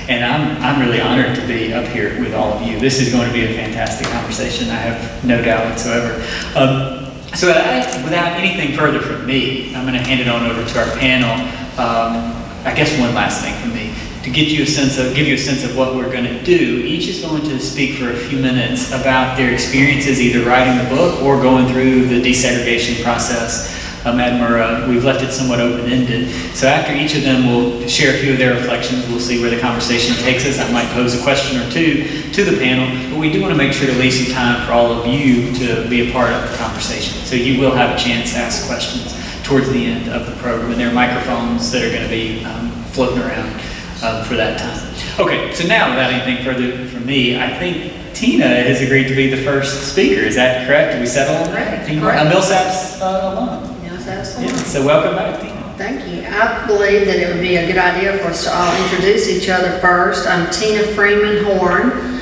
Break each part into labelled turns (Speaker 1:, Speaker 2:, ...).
Speaker 1: And I'm really honored to be up here with all of you. This is going to be a fantastic conversation, I have no doubt whatsoever. So without anything further from me, I'm going to hand it on over to our panel. I guess one last thing from me. To give you a sense of what we're going to do, each is going to speak for a few minutes about their experiences either writing the book or going through the desegregation process at Murrah. We've left it somewhat open-ended. So after each of them will share a few of their reflections, we'll see where the conversation takes us. I might pose a question or two to the panel, but we do want to make sure to leave some time for all of you to be a part of the conversation. So you will have a chance to ask questions towards the end of the program, and there are microphones that are going to be floating around for that time. Okay, so now without anything further from me, I think Teena has agreed to be the first speaker. Is that correct? Did we settle on that?
Speaker 2: Correct.
Speaker 1: Millsaps alum.
Speaker 2: Millsaps
Speaker 1: Yeah, so welcome back, Teena.
Speaker 2: Thank you. I believe that it would be a good idea for us to all introduce each other first. I'm Teena Horn.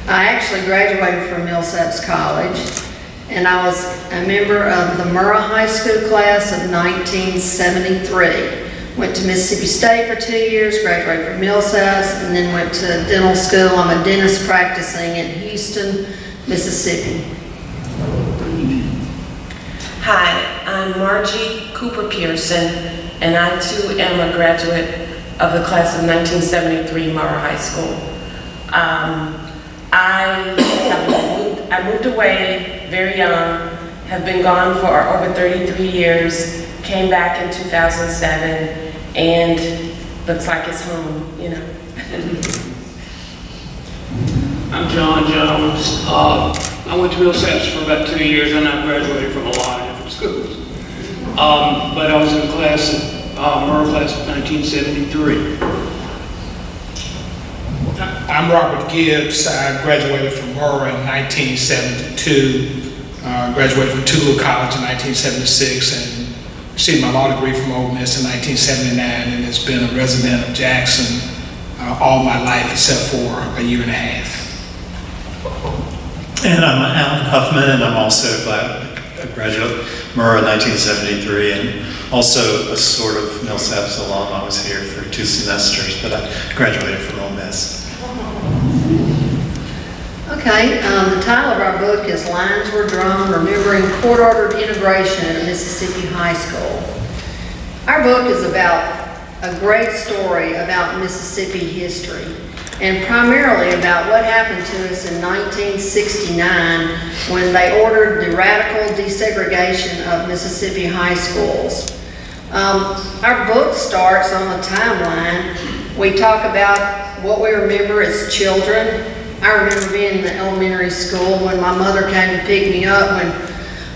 Speaker 2: I actually graduated from Millsaps College, and I was a member of the Murrah High School class of 1973. Went to Mississippi State for 2 years, graduated from Millsaps, and then went to dental school. I'm a dentist practicing in Houston, Mississippi.
Speaker 3: Hi, I'm Margie Cooper Pearson, and I too am a graduate of the class of 1973 Murrah High School. I moved away very young, have been gone for over 33 years, came back in 2007, and looks like it's home, you know.
Speaker 4: I'm John Jones. I went to Millsaps for about 2 years, and I graduated from a lot of different schools. But I was in Murrah class of 1973.
Speaker 5: I'm Robert Gibbs. I graduated from Murrah in 1972. Graduated from Teena College in 1976, and received my law degree from Ole Miss in 1979, and has been a resident of Jackson all my life except for a year and a half.
Speaker 6: And I'm Alan Huffman, and I'm also a graduate of Murrah in 1973, and also a sort of Millsaps alum. I was here for 2 semesters, but I graduated from Ole Miss.
Speaker 2: Okay, the title of our book is Lines Were Drawn, Remembering Court-Ordered Integration at Mississippi High School. Our book is about a great story about Mississippi history, and primarily about what happened to us in 1969 when they ordered the radical desegregation of Mississippi high schools. Our book starts on the timeline. We talk about what we remember as children. I remember being in the elementary school when my mother came to pick me up when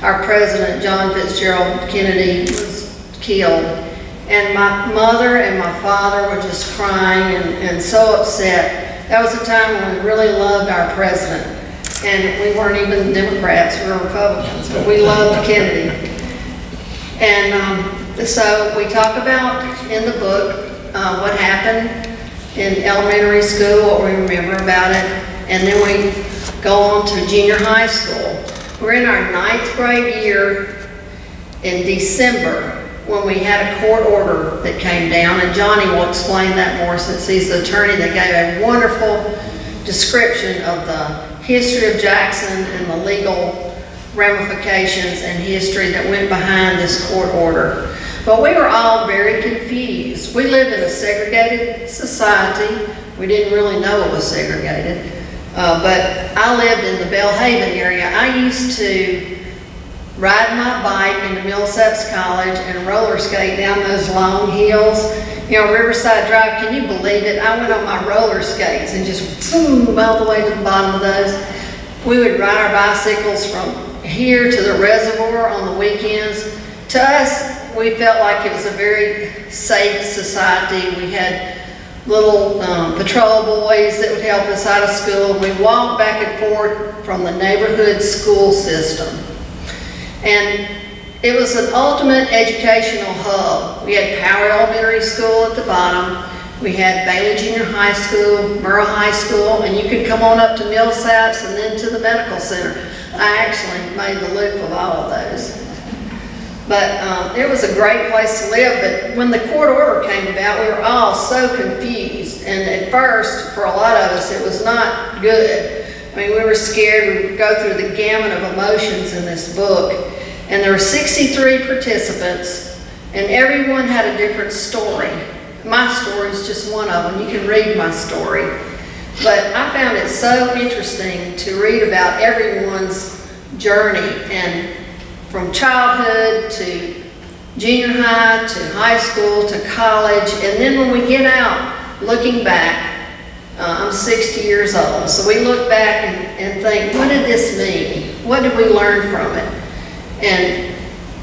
Speaker 2: our president, John Fitzgerald Kennedy, was killed. And my mother and my father were just crying and so upset. That was a time when we really loved our president. And we weren't even Democrats, we were Republicans, but we loved Kennedy. And so we talk about in the book what happened in elementary school, what we remember about it, and then we go on to junior high school. We're in our 9th grade year in December when we had a court order that came down, and Johnny will explain that more since he's the attorney that gave a wonderful description of the history of Jackson and the legal ramifications and history that went behind this court order. But we were all very confused. We lived in a segregated society. We didn't really know it was segregated. But I lived in the Belhaven area. I used to ride my bike into Millsaps College and roller skate down those long hills. You know, Riverside Drive, can you believe it? I went on my roller skates and just boom, all the way to the bottom of those. We would ride our bicycles from here to the reservoir on the weekends. To us, we felt like it was a very safe society. We had little patrol boys that would help us out of school. We walked back and forth from the neighborhood school system. And it was an ultimate educational hub. We had Power Elementary School at the bottom. We had Bailey Junior High School, Murrah High School, and you could come on up to Millsaps and then to the medical center. I actually made the loop of all of those. But it was a great place to live, but when the court order came about, we were all so confused. And at first, for a lot of us, it was not good. I mean, we were scared. We would go through the gamut of emotions in this book. And there were 63 participants, and everyone had a different story. My story is just one of them. You can read my story. But I found it so interesting to read about everyone's journey, and from childhood to junior high to high school to college. And then when we get out, looking back, I'm 60 years old. So we look back and think, what did this mean? What did we learn from it? And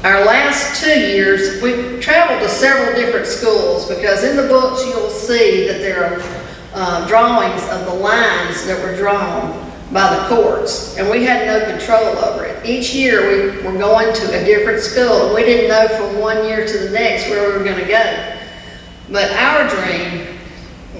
Speaker 2: our last 2 years, we traveled to several different schools, because in the books you'll see that there are drawings of the lines that were drawn by the courts, and we had no control over it. Each year we were going to a different school, and we didn't know from one year to the next where we were going to go. But our dream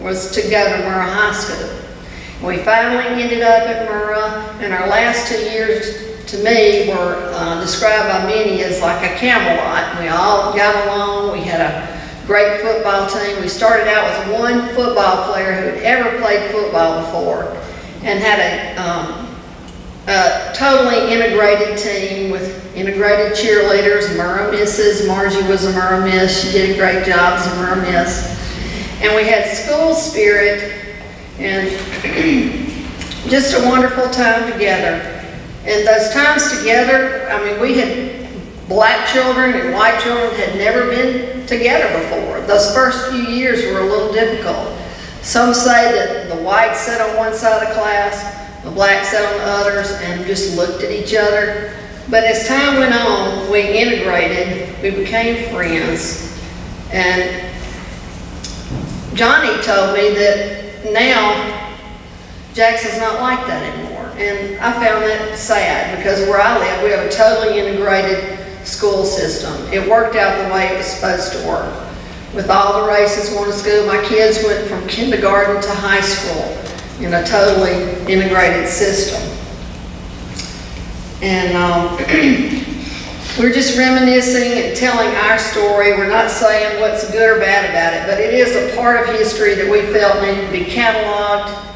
Speaker 2: was to go to Murrah High School. We finally ended up at Murrah, and our last 2 years, to me, were described by many as like a Camelot. We all got along. We had a great football team. We started out with one football player who had ever played football before, and had a totally integrated team with integrated cheerleaders, Murrah misses. Margie was a Murrah miss. She did a great job as a Murrah miss. And we had school spirit, and just a wonderful time together. And those times together, I mean, we had black children and white children had never been together before. Those first few years were a little difficult. Some say that the whites sat on one side of class, the blacks sat on the others, and just looked at each other. But as time went on, we integrated, we became friends. And Johnny told me that now Jackson's not like that anymore. And I found that sad, because where I live, we have a totally integrated school system. It worked out the way it was supposed to work. With all the races going to school, my kids went from kindergarten to high school in a totally integrated system. And we're just reminiscing and telling our story. We're not saying what's good or bad about it, but it is a part of history that we felt needed to be cataloged.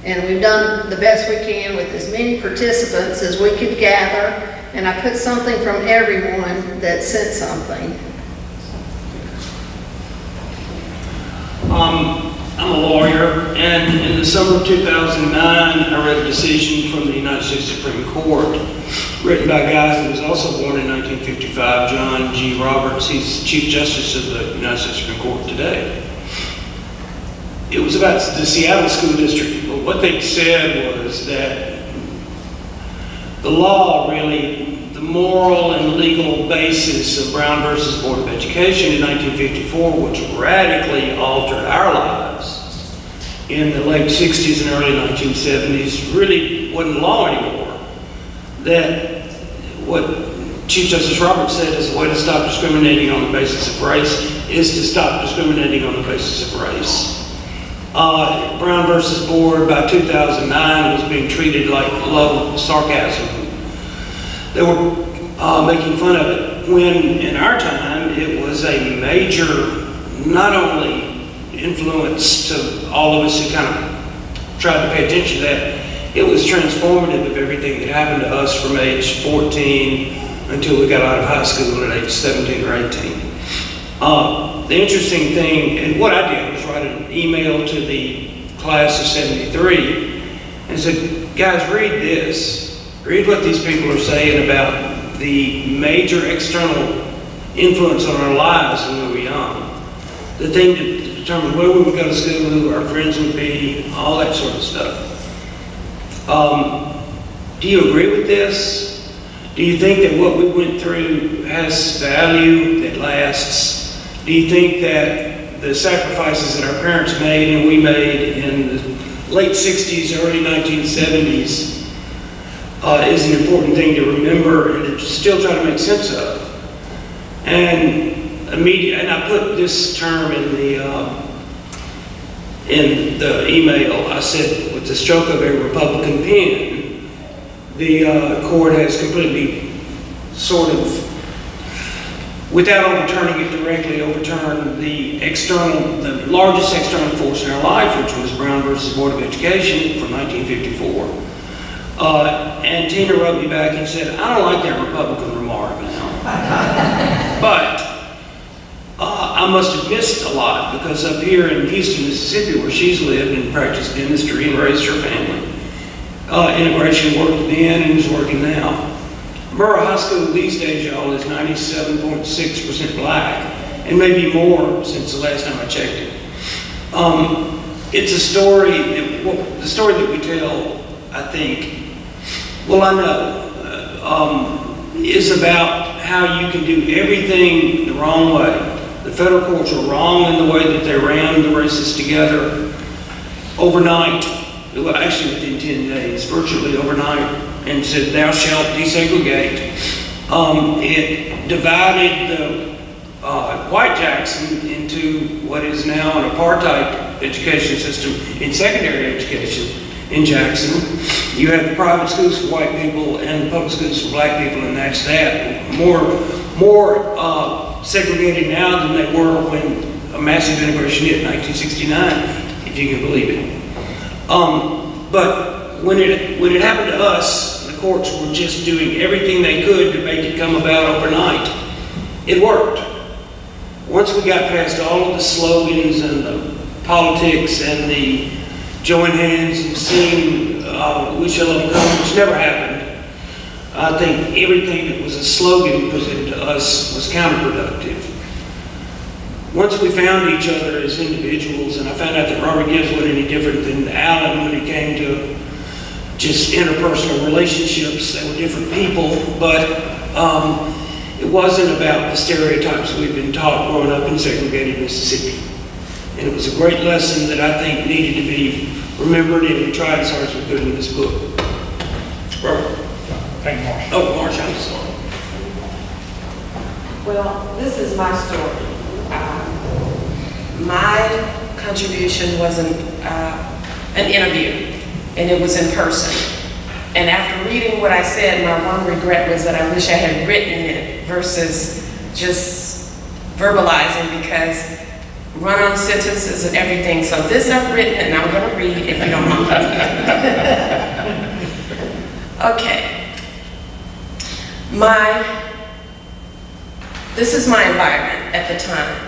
Speaker 2: And we've done the best we can with as many participants as we could gather. And I put something from everyone that said something.
Speaker 4: I'm a lawyer, and in the summer of 2009, I read a decision from the United States Supreme Court, written by a guy who was also born in 1955, John G. Roberts. He's Chief Justice of the United States Supreme Court today. It was about the Seattle School District, but what they said was that the law really, the moral and legal basis of Brown versus Board of Education in 1954, which radically altered our lives in the late 60s and early 1970s, really wasn't law anymore. That what Chief Justice Roberts said is the way to stop discriminating on the basis of race is to stop discriminating on the basis of race. Brown versus Board by 2009 was being treated like low sarcasm. They were making fun of it, when in our time it was a major, not only influence to all of us who kind of tried to pay attention to that, it was transformative of everything that happened to us from age 14 until we got out of high school at age 17 or 18. The interesting thing, and what I did was write an email to the class of 73 and said, guys, read this. Read what these people are saying about the major external influence on our lives when we were young. The thing to determine where we would go to school, who our friends would be, all that sort of stuff. Do you agree with this? Do you think that what we went through has value that lasts? Do you think that the sacrifices that our parents made and we made in the late 60s, early 1970s is an important thing to remember and to still try to make sense of? And I put this term in the email. I said, with the stroke of a Republican pen, the court has completely sort of without overturning it directly, overturned the largest external force in our life, which was Brown versus Board of Education from 1954. And Teena wrote me back and said, I don't like that Republican remark now. But I must have missed a lot, because up here in Houston, Mississippi, where she's lived and practiced dentistry and raised her family, integration worked then and is working now. Murrah High School these days, y'all, is 97.6% black, and maybe more since the last time I checked it. It's a story, the story that we tell, I think, well, I know, is about how you can do everything the wrong way. The federal courts were wrong in the way that they ran the races together overnight, well, actually within 10 days, virtually overnight, and said, thou shalt desegregate. It divided the white Jackson into what is now an apartheid education system in secondary education in Jackson. You have the private schools for white people and the public schools for black people, and that's that. More segregated now than they were when a massive integration hit in 1969, if you can believe it. But when it happened to us, the courts were just doing everything they could to make it come about overnight. It worked. Once we got past all of the slogans and the politics and the join hands and sing We Shall Overcome, which never happened, I think everything that was a slogan presented to us was counterproductive. Once we found each other as individuals, and I found out that Robert Gibbs wasn't any different than Alan when it came to just interpersonal relationships. They were different people, but it wasn't about the stereotypes we've been taught growing up in segregated Mississippi. And it was a great lesson that I think needed to be remembered and tried as hard as we could in this book. Robert?
Speaker 5: Thank you, Marcia.
Speaker 4: Oh, Marcia, I'm sorry.
Speaker 3: Well, this is my story. My contribution wasn't an interview, and it was in person. And after reading what I said, my one regret was that I wish I had written it versus just verbalizing, because run-on sentences and everything. So this I've written, and I'm going to read if you don't mind. Okay. This is my environment at the time.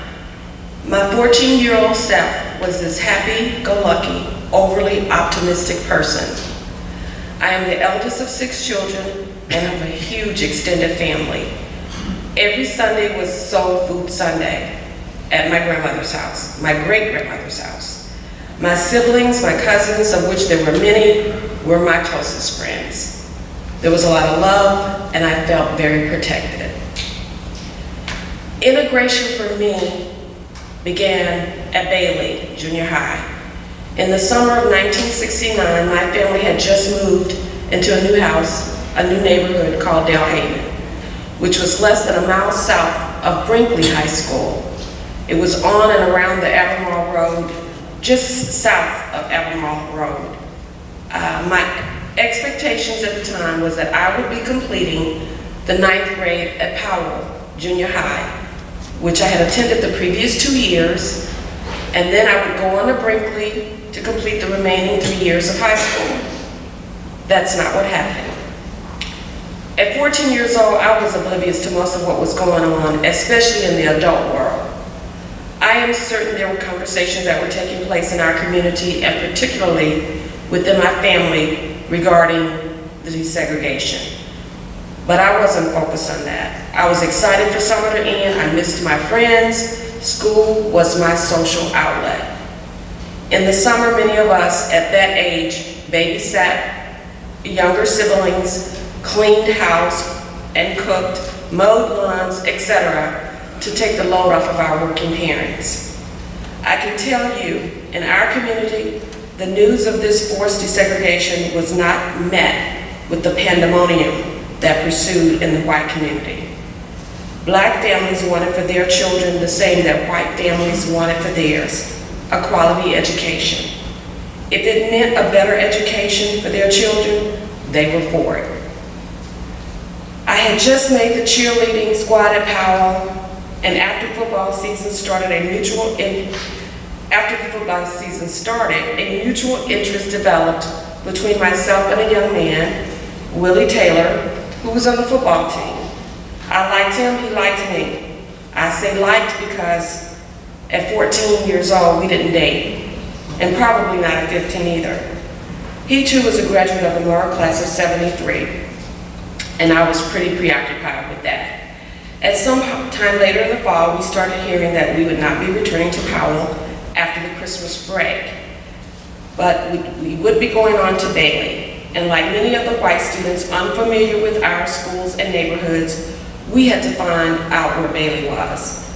Speaker 3: My 14-year-old self was this happy-go-lucky, overly optimistic person. I am the eldest of 6 children and have a huge extended family. Every Sunday was Soul Food Sunday at my grandmother's house, my great-grandmother's house. My siblings, my cousins, of which there were many, were my closest friends. There was a lot of love, and I felt very protected. Integration for me began at Bailey Junior High. In the summer of 1969, my family had just moved into a new house, a new neighborhood called Delhaven, which was less than a mile south of Brinkley High School. It was on and around the Albemarle Road, just south of Albemarle Road. My expectations at the time was that I would be completing the 9th grade at Powell Junior High, which I had attended the previous 2 years, and then I would go on to Brinkley to complete the remaining 3 years of high school. That's not what happened. At 14 years old, I was oblivious to most of what was going on, especially in the adult world. I am certain there were conversations that were taking place in our community, and particularly within my family, regarding the desegregation. But I wasn't focused on that. I was excited for summer to end. I missed my friends. School was my social outlet. In the summer, many of us at that age babysat younger siblings, cleaned house and cooked, mowed lawns, etc., to take the load off of our working parents. I can tell you, in our community, the news of this forced desegregation was not met with the pandemonium that pursued in the white community. Black families wanted for their children the same that white families wanted for theirs, a quality education. If it meant a better education for their children, they were for it. I had just made the cheerleading squad at Powell, And after the football season started, a mutual interest developed between myself and a young man, Willie Taylor, who was on the football team. I liked him, he liked me. I say liked because at 14 years old, we didn't date, and probably not at 15 either. He too was a graduate of the Murrah class of '73, and I was pretty preoccupied with that. At some time later in the fall, we started hearing that we would not be returning to Powell after the Christmas break, but we would be going on to Bailey. And like many of the white students unfamiliar with our schools and neighborhoods, we had to find out where Bailey was.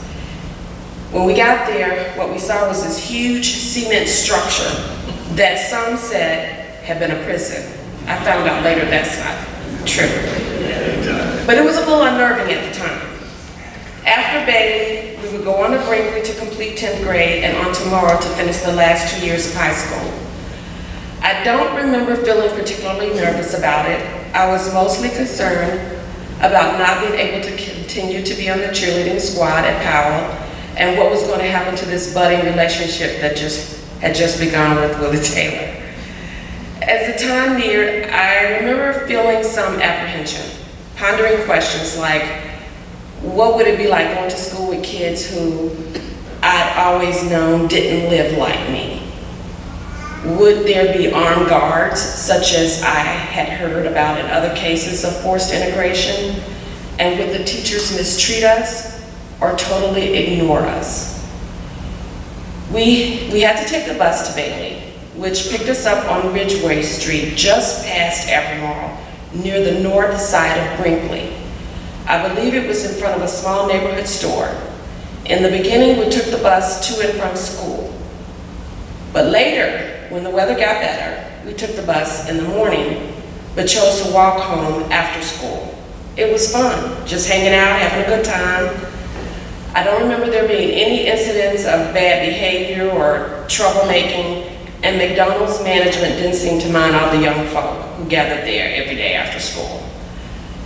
Speaker 3: When we got there, what we saw was this huge cement structure that some said had been a prison. I found out later that's not true. But it was a little unnerving at the time. After Bailey, we would go on to Brinkley to complete 10th grade and on to Murrah to finish the last 2 years of high school. I don't remember feeling particularly nervous about it. I was mostly concerned about not being able to continue to be on the cheerleading squad at Powell and what was going to happen to this budding relationship that had just begun with Willie Taylor. As the time neared, I remember feeling some apprehension, pondering questions like, what would it be like going to school with kids who I'd always known didn't live like me? Would there be armed guards, such as I had heard about in other cases of forced integration? And would the teachers mistreat us or totally ignore us? We had to take the bus to Bailey, which picked us up on Ridgeway Street, just past Albemarle, near the north side of Brinkley. I believe it was in front of a small neighborhood store. In the beginning, we took the bus to and from school. But later, when the weather got better, we took the bus in the morning, but chose to walk home after school. It was fun, just hanging out, having a good time. I don't remember there being any incidents of bad behavior or troublemaking, and McDonald's management didn't seem to mind all the young folk who gathered there every day after school.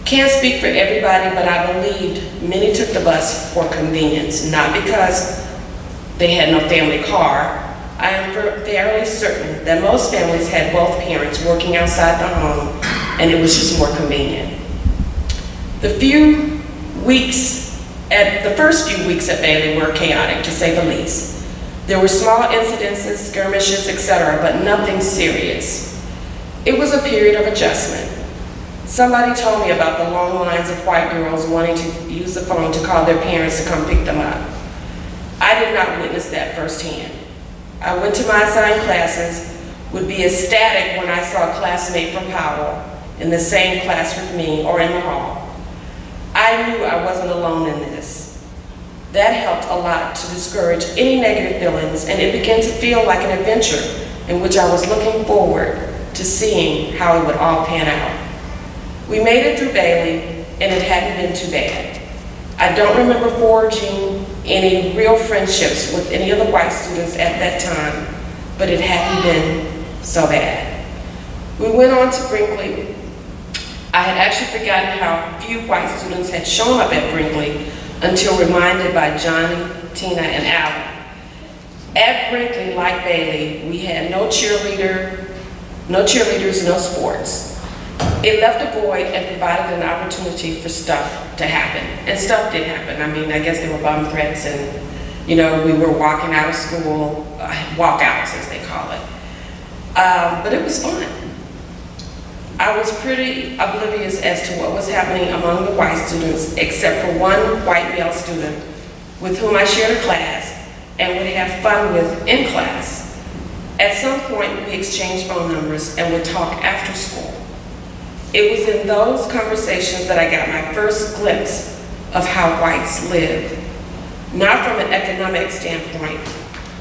Speaker 3: Can't speak for everybody, but I believed many took the bus for convenience, not because they had no family car. I am fairly certain that most families had both parents working outside the home, and it was just more convenient. The first few weeks at Bailey were chaotic, to say the least. There were small incidences, skirmishes, etc., but nothing serious. It was a period of adjustment. Somebody told me about the long lines of white girls wanting to use the phone to call their parents to come pick them up. I did not witness that firsthand. I went to my assigned classes, would be ecstatic when I saw a classmate from Powell in the same class with me or in the hall. I knew I wasn't alone in this. That helped a lot to discourage any negative feelings, and it began to feel like an adventure in which I was looking forward to seeing how it would all pan out. We made it through Bailey, and it hadn't been too bad. I don't remember forging any real friendships with any of the white students at that time, but it hadn't been so bad. We went on to Brinkley. I had actually forgotten how few white students had shown up at Brinkley until reminded by Johnny, Teena, and Alan. At Brinkley, like Bailey, we had no cheerleaders, no sports. It left a void and provided an opportunity for stuff to happen. And stuff did happen. I mean, I guess there were bomb threats and, we were walking out of school, walkouts as they call it. But it was fun. I was pretty oblivious as to what was happening among the white students, except for one white male student with whom I shared a class and would have fun with in class. At some point, we exchanged phone numbers and would talk after school. It was in those conversations that I got my first glimpse of how whites lived, not from an economic standpoint,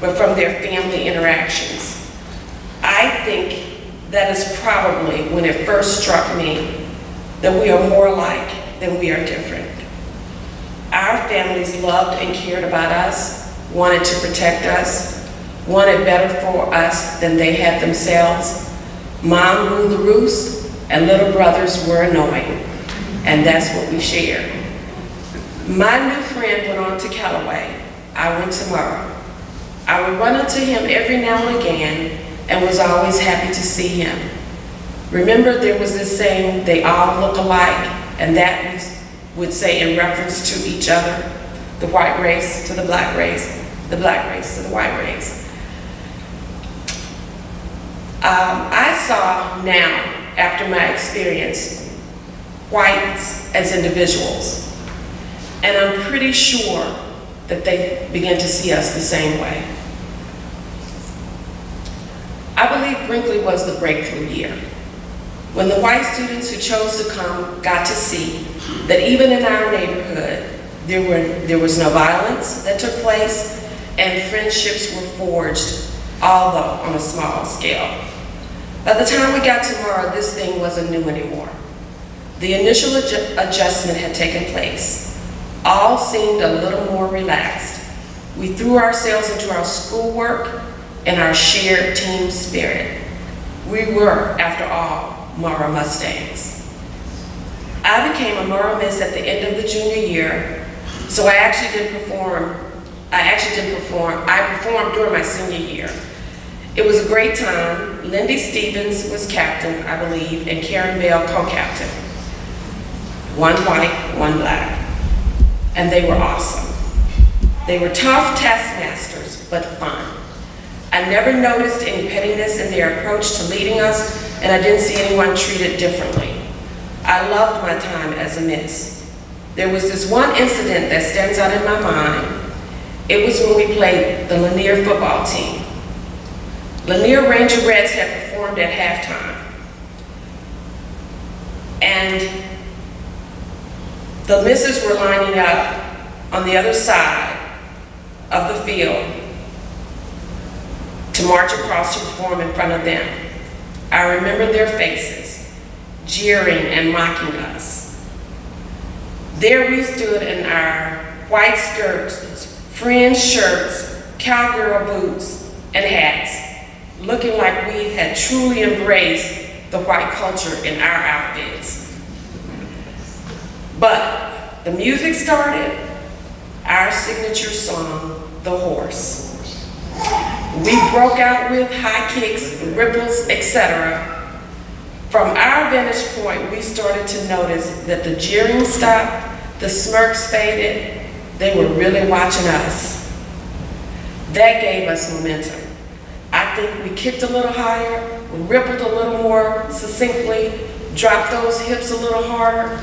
Speaker 3: but from their family interactions. I think that is probably when it first struck me that we are more alike than we are different. Our families loved and cared about us, wanted to protect us, wanted better for us than they had themselves. Mom ruled the roost, and little brothers were annoying, and that's what we shared. My new friend went on to Callaway. I went to Murrah. I would run into him every now and again and was always happy to see him. Remember, there was this saying, they all look alike, and that we would say in reference to each other, the white race to the black race to the white race. I saw now, after my experience, whites as individuals, and I'm pretty sure that they begin to see us the same way. I believe Brinkley was the breakthrough year, when the white students who chose to come got to see that even in our neighborhood, there was no violence that took place, and friendships were forged, although on a small scale. By the time we got to Murrah, this thing wasn't new anymore. The initial adjustment had taken place. All seemed a little more relaxed. We threw ourselves into our schoolwork and our shared team spirit. We were, after all, Murrah Mustangs. I became a Murrah Miss at the end of the junior year, so I performed during my senior year. It was a great time. Lindy Stevens was captain, I believe, and Karen Bell co-captain. One white, one black. And they were awesome. They were tough taskmasters, but fun. I never noticed any pettiness in their approach to leading us, and I didn't see anyone treated differently. I loved my time as a Miss. There was this one incident that stands out in my mind. It was when we played the Lanier football team. Lanier Rangerettes had performed at halftime. And the misses were lining up on the other side of the field to march across to perform in front of them. I remember their faces, jeering and mocking us. There we stood in our white skirts, fringed shirts, cowgirl boots, and hats, looking like we had truly embraced the white culture in our outfits. But the music started, our signature song, The Horse. We broke out with high kicks, ripples, etc. From our vantage point, we started to notice that the jeering stopped, the smirks faded. They were really watching us. That gave us momentum. I think we kicked a little higher, rippled a little more succinctly, dropped those hips a little harder.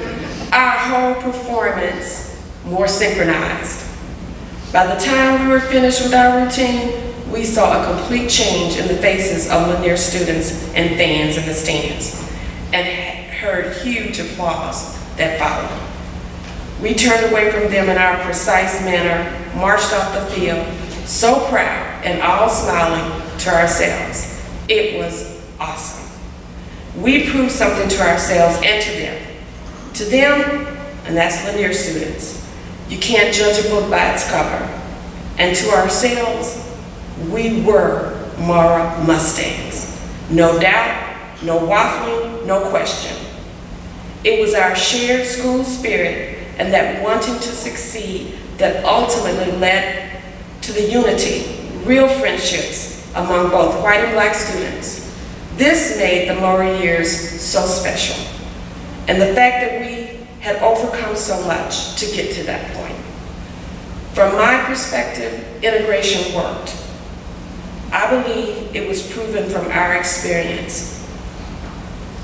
Speaker 3: Our whole performance more synchronized. By the time we were finished with our routine, we saw a complete change in the faces of Lanier students and fans in the stands, and heard huge applause that followed. We turned away from them in our precise manner, marched off the field, so proud and all smiling to ourselves. It was awesome. We proved something to ourselves and to them. To them, and that's Lanier students, you can't judge a book by its cover. And to ourselves, we were Murrah Mustangs. No doubt, no waffling, no question. It was our shared school spirit and that wanting to succeed that ultimately led to the unity, real friendships among both white and black students. This made the Murrah years so special. And the fact that we had overcome so much to get to that point. From my perspective, integration worked. I believe it was proven from our experience.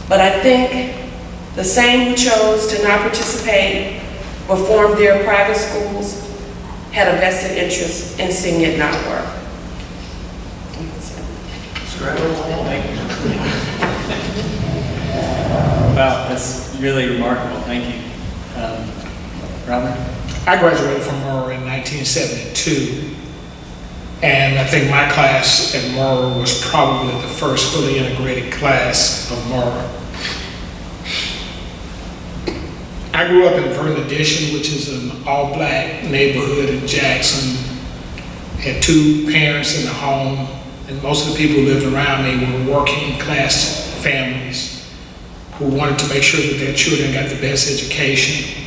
Speaker 3: But I think the same who chose to not participate or form their private schools had a vested interest in seeing it not work.
Speaker 1: Wow, that's really remarkable. Thank you. Robert?
Speaker 5: I graduated from Murrah in 1972, and I think my class at Murrah was probably the first fully integrated class of Murrah. I grew up in Vernon Addition, which is an all-black neighborhood in Jackson. Had two parents in the home, and most of the people who lived around me were working-class families who wanted to make sure that their children got the best education.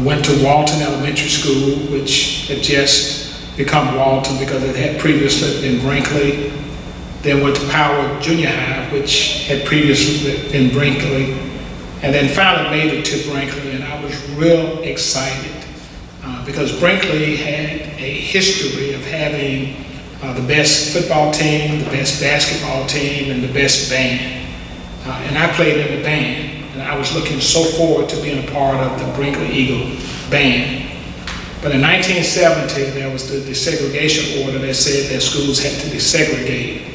Speaker 5: Went to Walton Elementary School, which had just become Walton because it had previously been Brinkley. Then went to Power Junior High, which had previously been Brinkley. And then finally made it to Brinkley, and I was real excited because Brinkley had a history of having the best football team, the best basketball team, and the best band. And I played in the band, and I was looking so forward to being a part of the Brinkley Eagle band. But in 1970, there was the desegregation order that said that schools had to desegregate.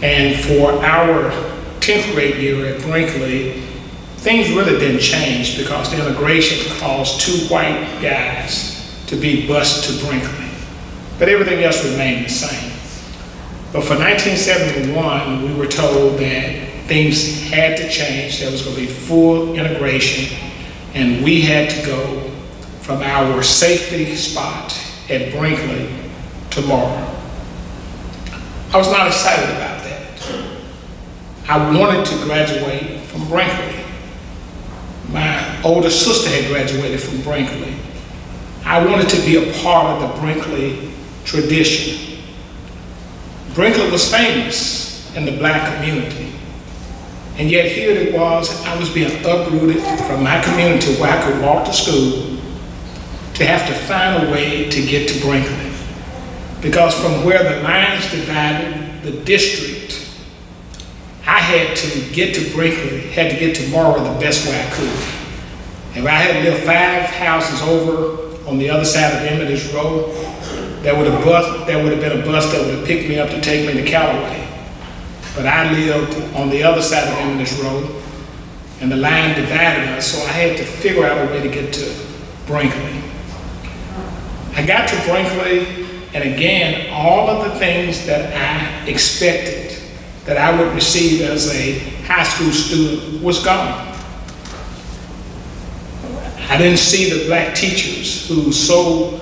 Speaker 5: And for our 10th grade year at Brinkley, things really didn't change because the integration caused 2 white guys to be bused to Brinkley. But everything else remained the same. But for 1971, we were told that things had to change. There was going to be full integration, and we had to go from our safety spot at Brinkley to Murrah. I was not excited about that. I wanted to graduate from Brinkley. My older sister had graduated from Brinkley. I wanted to be a part of the Brinkley tradition. Brinkley was famous in the black community. And yet here it was, I was being uprooted from my community where I could walk to school to have to find a way to get to Brinkley. Because from where the lines divided the district, I had to get to Brinkley, had to get to Murrah the best way I could. If I had lived 5 houses over on the other side of Emmett's Road, there would have been a bus that would have picked me up to take me to Callaway. But I lived on the other side of Emmett's Road, and the line divided us, so I had to figure out a way to get to Brinkley. I got to Brinkley, and again, all of the things that I expected that I would receive as a high school student was gone. I didn't see the black teachers who so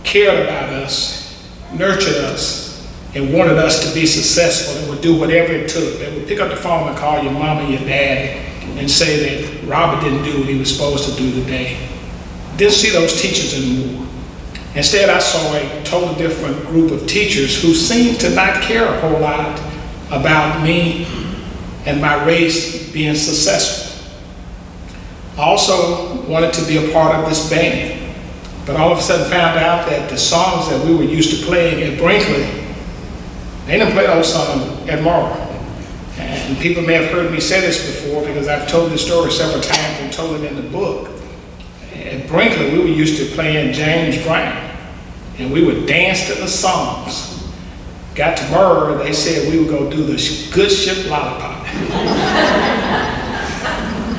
Speaker 5: cared about us, nurtured us, and wanted us to be successful and would do whatever it took. They would pick up the phone and call your mom and your dad and say that Robert didn't do what he was supposed to do today. Didn't see those teachers anymore. Instead, I saw a totally different group of teachers who seemed to not care a whole lot about me and my race being successful. I also wanted to be a part of this band, but all of a sudden found out that the songs that we were used to playing at Brinkley, they didn't play those songs at Murrah. And people may have heard me say this before because I've told this story several times and told it in the book. At Brinkley, we were used to playing James Brown, and we would dance to the songs. Got to Murrah, they said we would go do the Good Ship Lollipop.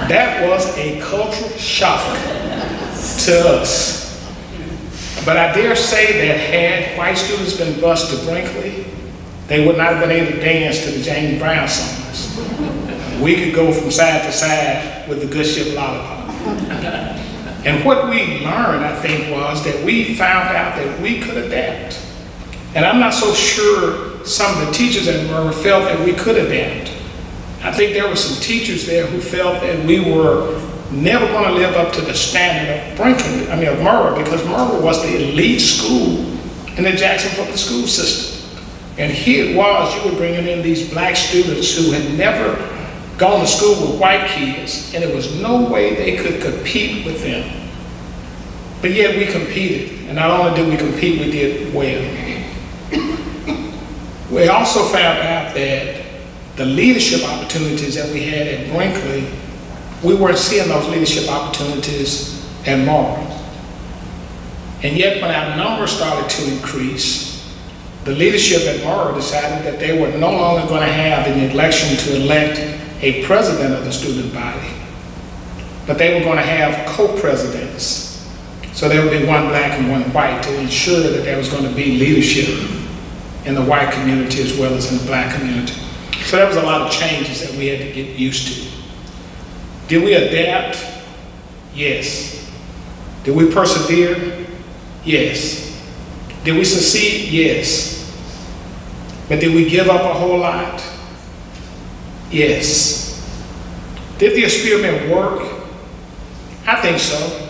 Speaker 5: That was a cultural shock to us. But I dare say that had white students been bused to Brinkley, they would not have been able to dance to the James Brown songs. We could go from side to side with the Good Ship Lollipop. And what we learned, I think, was that we found out that we could adapt. And I'm not so sure some of the teachers at Murrah felt that we could adapt. I think there were some teachers there who felt that we were never going to live up to the standard of Murrah, because Murrah was the elite school in the Jackson public school system. And here it was, you were bringing in these black students who had never gone to school with white kids, and there was no way they could compete with them. But yet we competed, and not only did we compete, we did well. We also found out that the leadership opportunities that we had at Brinkley, we weren't seeing those leadership opportunities at Murrah. And yet when our numbers started to increase, the leadership at Murrah decided that they were no longer going to have an election to elect a president of the student body, but they were going to have co-presidents. So there would be one black and one white to ensure that there was going to be leadership in the white community as well as in the black community. So there was a lot of changes that we had to get used to. Did we adapt? Yes. Did we persevere? Yes. Did we succeed? Yes. But did we give up a whole lot? Yes. Did the experiment work? I think so.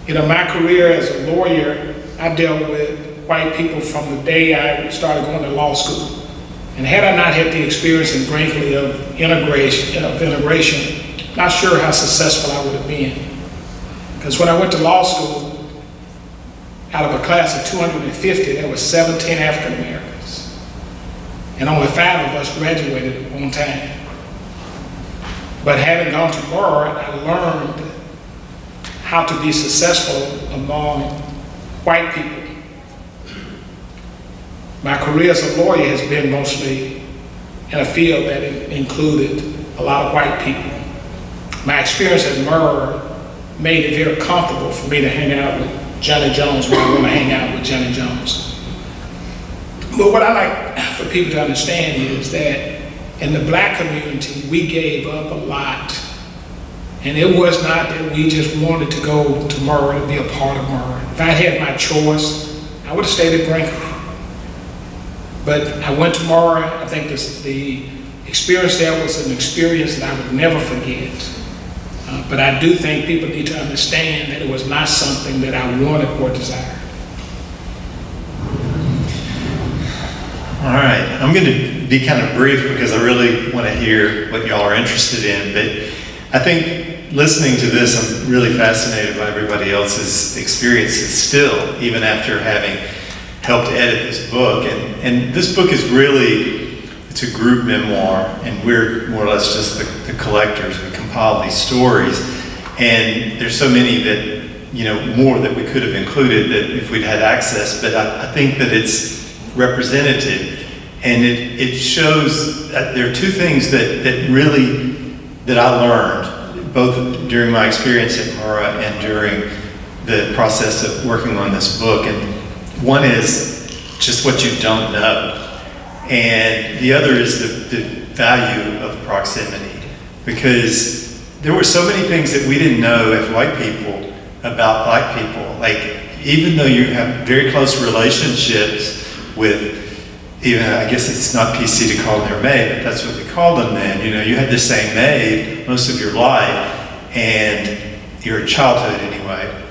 Speaker 5: You know, my career as a lawyer, I dealt with white people from the day I started going to law school. And had I not had the experience in Brinkley of integration, not sure how successful I would have been. Because when I went to law school, out of a class of 250, there were 17 African Americans. And only 5 of us graduated on time. But having gone to Murrah, I learned how to be successful among white people. My career as a lawyer has been mostly in a field that included a lot of white people. My experience at Murrah made it very comfortable for me to hang out with Johnny Jones when I want to hang out with Johnny Jones. But what I like for people to understand is that in the black community, we gave up a lot. And it was not that we just wanted to go to Murrah to be a part of Murrah. If I had my choice, I would have stayed at Brinkley. But I went to Murrah. I think the experience there was an experience that I would never forget. But I do think people need to understand that it was not something that I wanted or desired.
Speaker 6: All right, I'm going to be kind of brief because I really want to hear what y'all are interested in, but I think listening to this, I'm really fascinated by everybody else's experiences still, even after having helped edit this book. And this book is really, it's a group memoir, and we're more or less just the collectors. We compile these stories, and there's so many that, you know, more that we could have included that if we'd had access, but I think that it's representative, and it shows that there are two things that I learned, both during my experience at Murrah and during the process of working on this book. And one is just what you don't know, and the other is the value of proximity, because there were so many things that we didn't know as white people about black people. Like, even though you have very close relationships with, even, I guess it's not PC to call them their maid, but that's what we called them then. You know, you had the same maid most of your life, and your childhood anyway,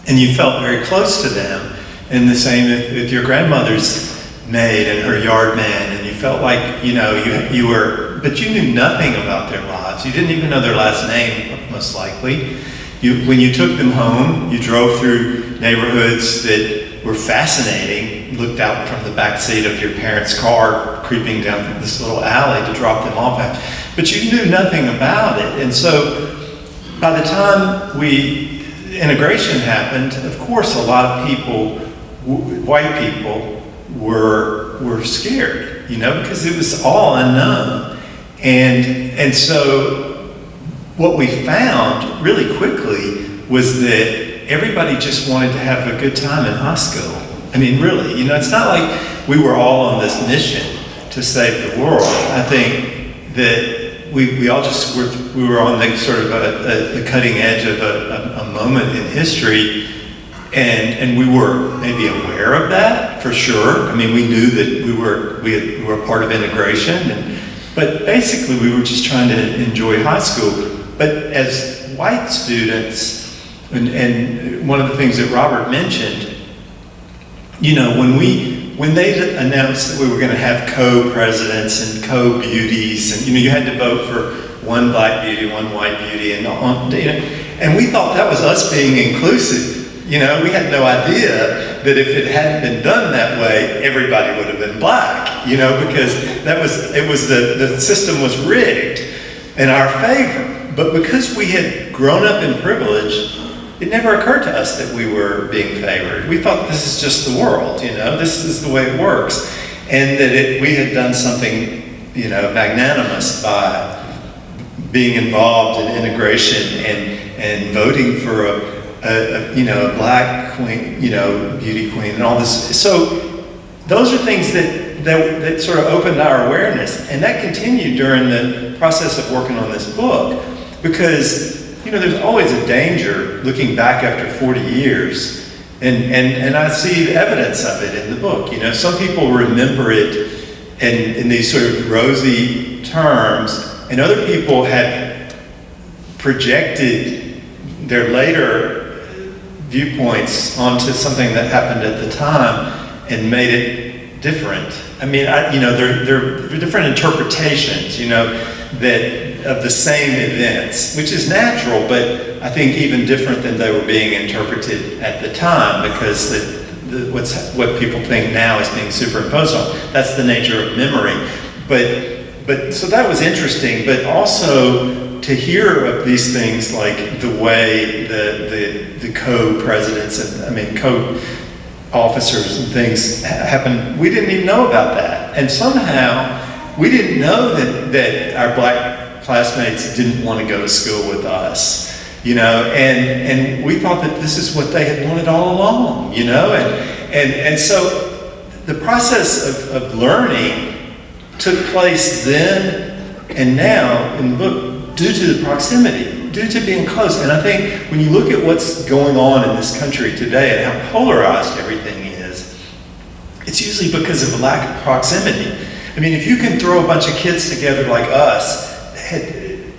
Speaker 6: and you felt very close to them. And the same with your grandmother's maid and her yard man, and you felt like, you know, you were, but you knew nothing about their lives. You didn't even know their last name, most likely. When you took them home, you drove through neighborhoods that were fascinating, looked out from the back seat of your parents' car, creeping down this little alley to drop them off at. But you knew nothing about it. And so by the time integration happened, of course, a lot of people, white people, were scared, you know, because it was all unknown. And so what we found really quickly was that everybody just wanted to have a good time in high school. I mean, really, you know, it's not like we were all on this mission to save the world. I think that we all just we were on the sort of the cutting edge of a moment in history, and we were maybe aware of that for sure. I mean, we knew that we were part of integration, but basically we were just trying to enjoy high school. But as white students, and one of the things that Robert mentioned, you know, when they announced that we were going to have co-presidents and co-beauties, and, you know, you had to vote for one black beauty, one white beauty, and and we thought that was us being inclusive. You know, we had no idea that if it hadn't been done that way, everybody would have been black, you know, because the system was rigged in our favor. But because we had grown up in privilege, it never occurred to us that we were being favored. We thought this is just the world, you know, this is the way it works. And that we had done something, you know, magnanimous by being involved in integration and voting for a black queen, you know, beauty queen and all this. So those are things that sort of opened our awareness. And that continued during the process of working on this book, because, you know, there's always a danger looking back after 40 years, and I see evidence of it in the book. You know, some people remember it in these sort of rosy terms, and other people had projected their later viewpoints onto something that happened at the time and made it different. I mean, there are different interpretations, that of the same events, which is natural, but I think even different than they were being interpreted at the time, because what people think now is being superimposed on. That's the nature of memory. But so that was interesting, but also to hear of these things like the way the co-presidents and co-officers and things happened, we didn't even know about that. And somehow we didn't know that our black classmates didn't want to go to school with us. And we thought that this is what they had wanted all along, and so the process of learning took place then and now in the book due to the proximity, due to being close. And I think when you look at what's going on in this country today and how polarized everything is, it's usually because of a lack of proximity. I mean, if you can throw a bunch of kids together like us,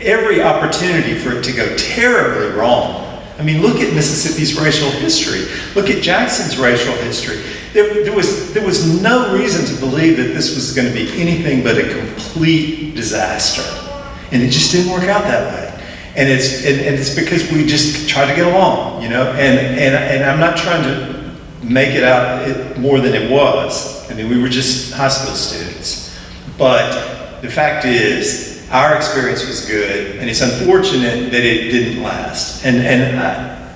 Speaker 6: every opportunity for it to go terribly wrong. I mean, look at Mississippi's racial history. Look at Jackson's racial history. There was no reason to believe that this was going to be anything but a complete disaster. And it just didn't work out that way. And it's because we just tried to get along, and I'm not trying to make it out more than it was. I mean, we were just high school students. But the fact is, our experience was good, and it's unfortunate that it didn't last. And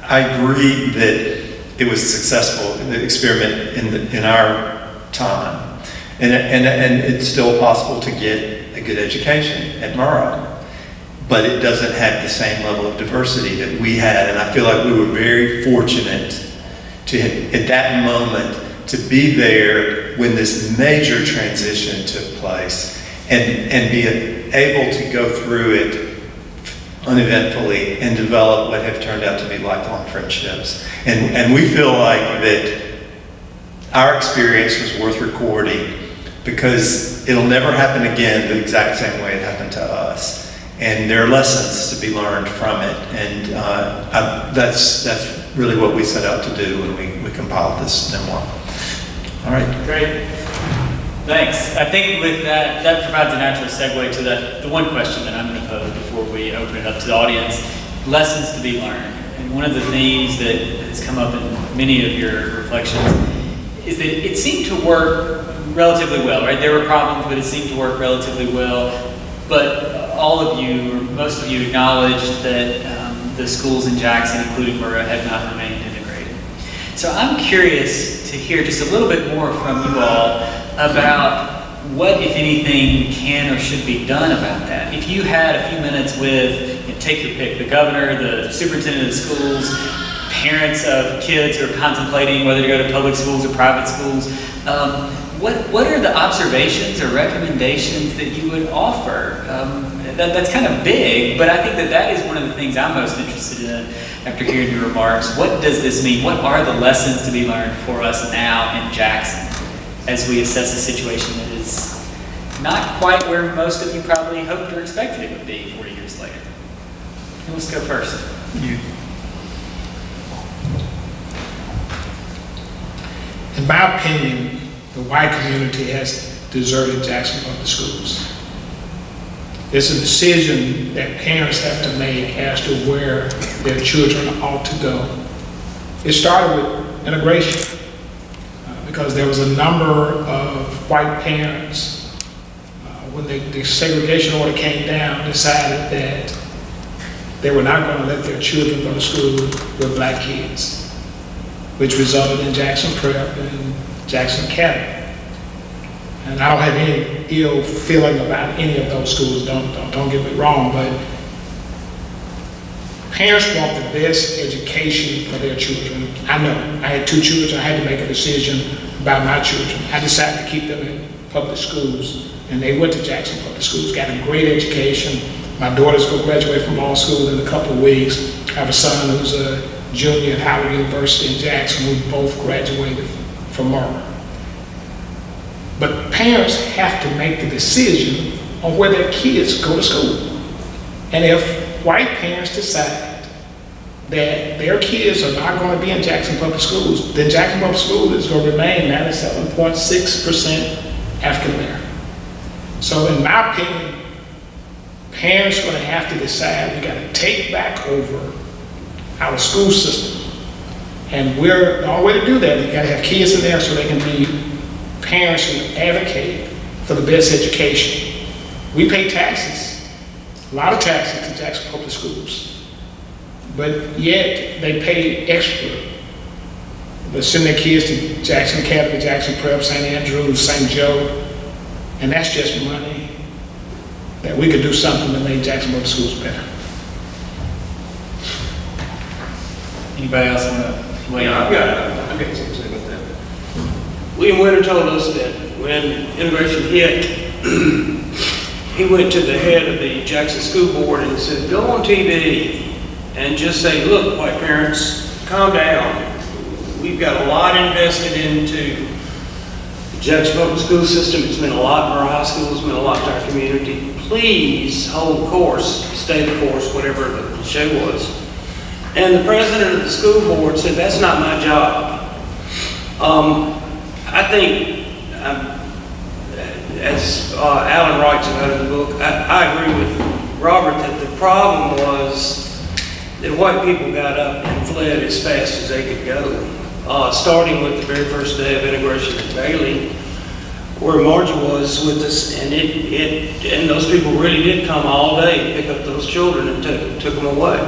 Speaker 6: I agree that it was successful, the experiment in our time. And it's still possible to get a good education at Murrah. But it doesn't have the same level of diversity that we had. And I feel like we were very fortunate to, at that moment, to be there when this major transition took place and be able to go through it uneventfully and develop what have turned out to be lifelong friendships. And we feel like that our experience was worth recording because it'll never happen again the exact same way it happened to us. And there are lessons to be learned from it. And that's really what we set out to do when we compiled this memoir. All right.
Speaker 1: Great. Thanks. I think with that provides a natural segue to the one question that I'm going to pose before we open it up to the audience. Lessons to be learned. And one of the themes that has come up in many of your reflections is that it seemed to work relatively well, right? There were problems, but it seemed to work relatively well. But all of you, or most of you, acknowledged that the schools in Jackson, including Murrah, had not remained integrated. So I'm curious to hear just a little bit more from you all about what, if anything, can or should be done about that. If you had a few minutes with, take your pick, the governor, the superintendent of the schools, parents of kids who are contemplating whether to go to public schools or private schools, what are the observations or recommendations that you would offer? That's kind of big, but I think that is one of the things I'm most interested in after hearing your remarks. What does this mean? What are the lessons to be learned for us now in Jackson as we assess a situation that is not quite where most of you probably hoped or expected it would be 40 years later? Who wants to go first?
Speaker 6: You.
Speaker 5: In my opinion, the white community has deserted Jackson Public Schools. It's a decision that parents have to make as to where their children ought to go. It started with integration because there was a number of white parents when the segregation order came down, decided that they were not going to let their children go to school with black kids, which resulted in Jackson Prep and Jackson Academy. And I don't have any ill feeling about any of those schools, don't get me wrong, but parents want the best education for their children. I know, I had 2 children, I had to make a decision about my children. I decided to keep them in public schools, and they went to Jackson Public Schools, got a great education. My daughters will graduate from law school in a couple of weeks. I have a son who's a junior at Howard University in Jackson, who both graduated from Murrah. But parents have to make the decision on where their kids go to school. And if white parents decide that their kids are not going to be in Jackson Public Schools, then Jackson Public Schools is going to remain 97.6% African American. So in my opinion, parents are going to have to decide, we got to take back over our school system. And the only way to do that, you got to have kids in there so they can be parents who advocate for the best education. We pay taxes, a lot of taxes to Jackson Public Schools, but yet they pay extra. They send their kids to Jackson Academy, Jackson Prep, St. Andrews, St. Joe, and that's just money that we could do something to make Jackson Public Schools better.
Speaker 1: Anybody else want to weigh in?
Speaker 4: I've got something to say about that. William Winter told us that when integration hit, he went to the head of the Jackson School Board and said, go on TV and just say, look, white parents, calm down. We've got a lot invested into the Jackson Public School System. It's meant a lot. Murrah High School has meant a lot to our community. Please hold course, stay the course, whatever the cliche was. And the president of the school board said, that's not my job. I think, as Alan writes about in the book, I agree with Robert that the problem was that white people got up and fled as fast as they could go, starting with the very first day of integration at Bailey, where Margie was with us, and and those people really did come all day to pick up those children and took them away.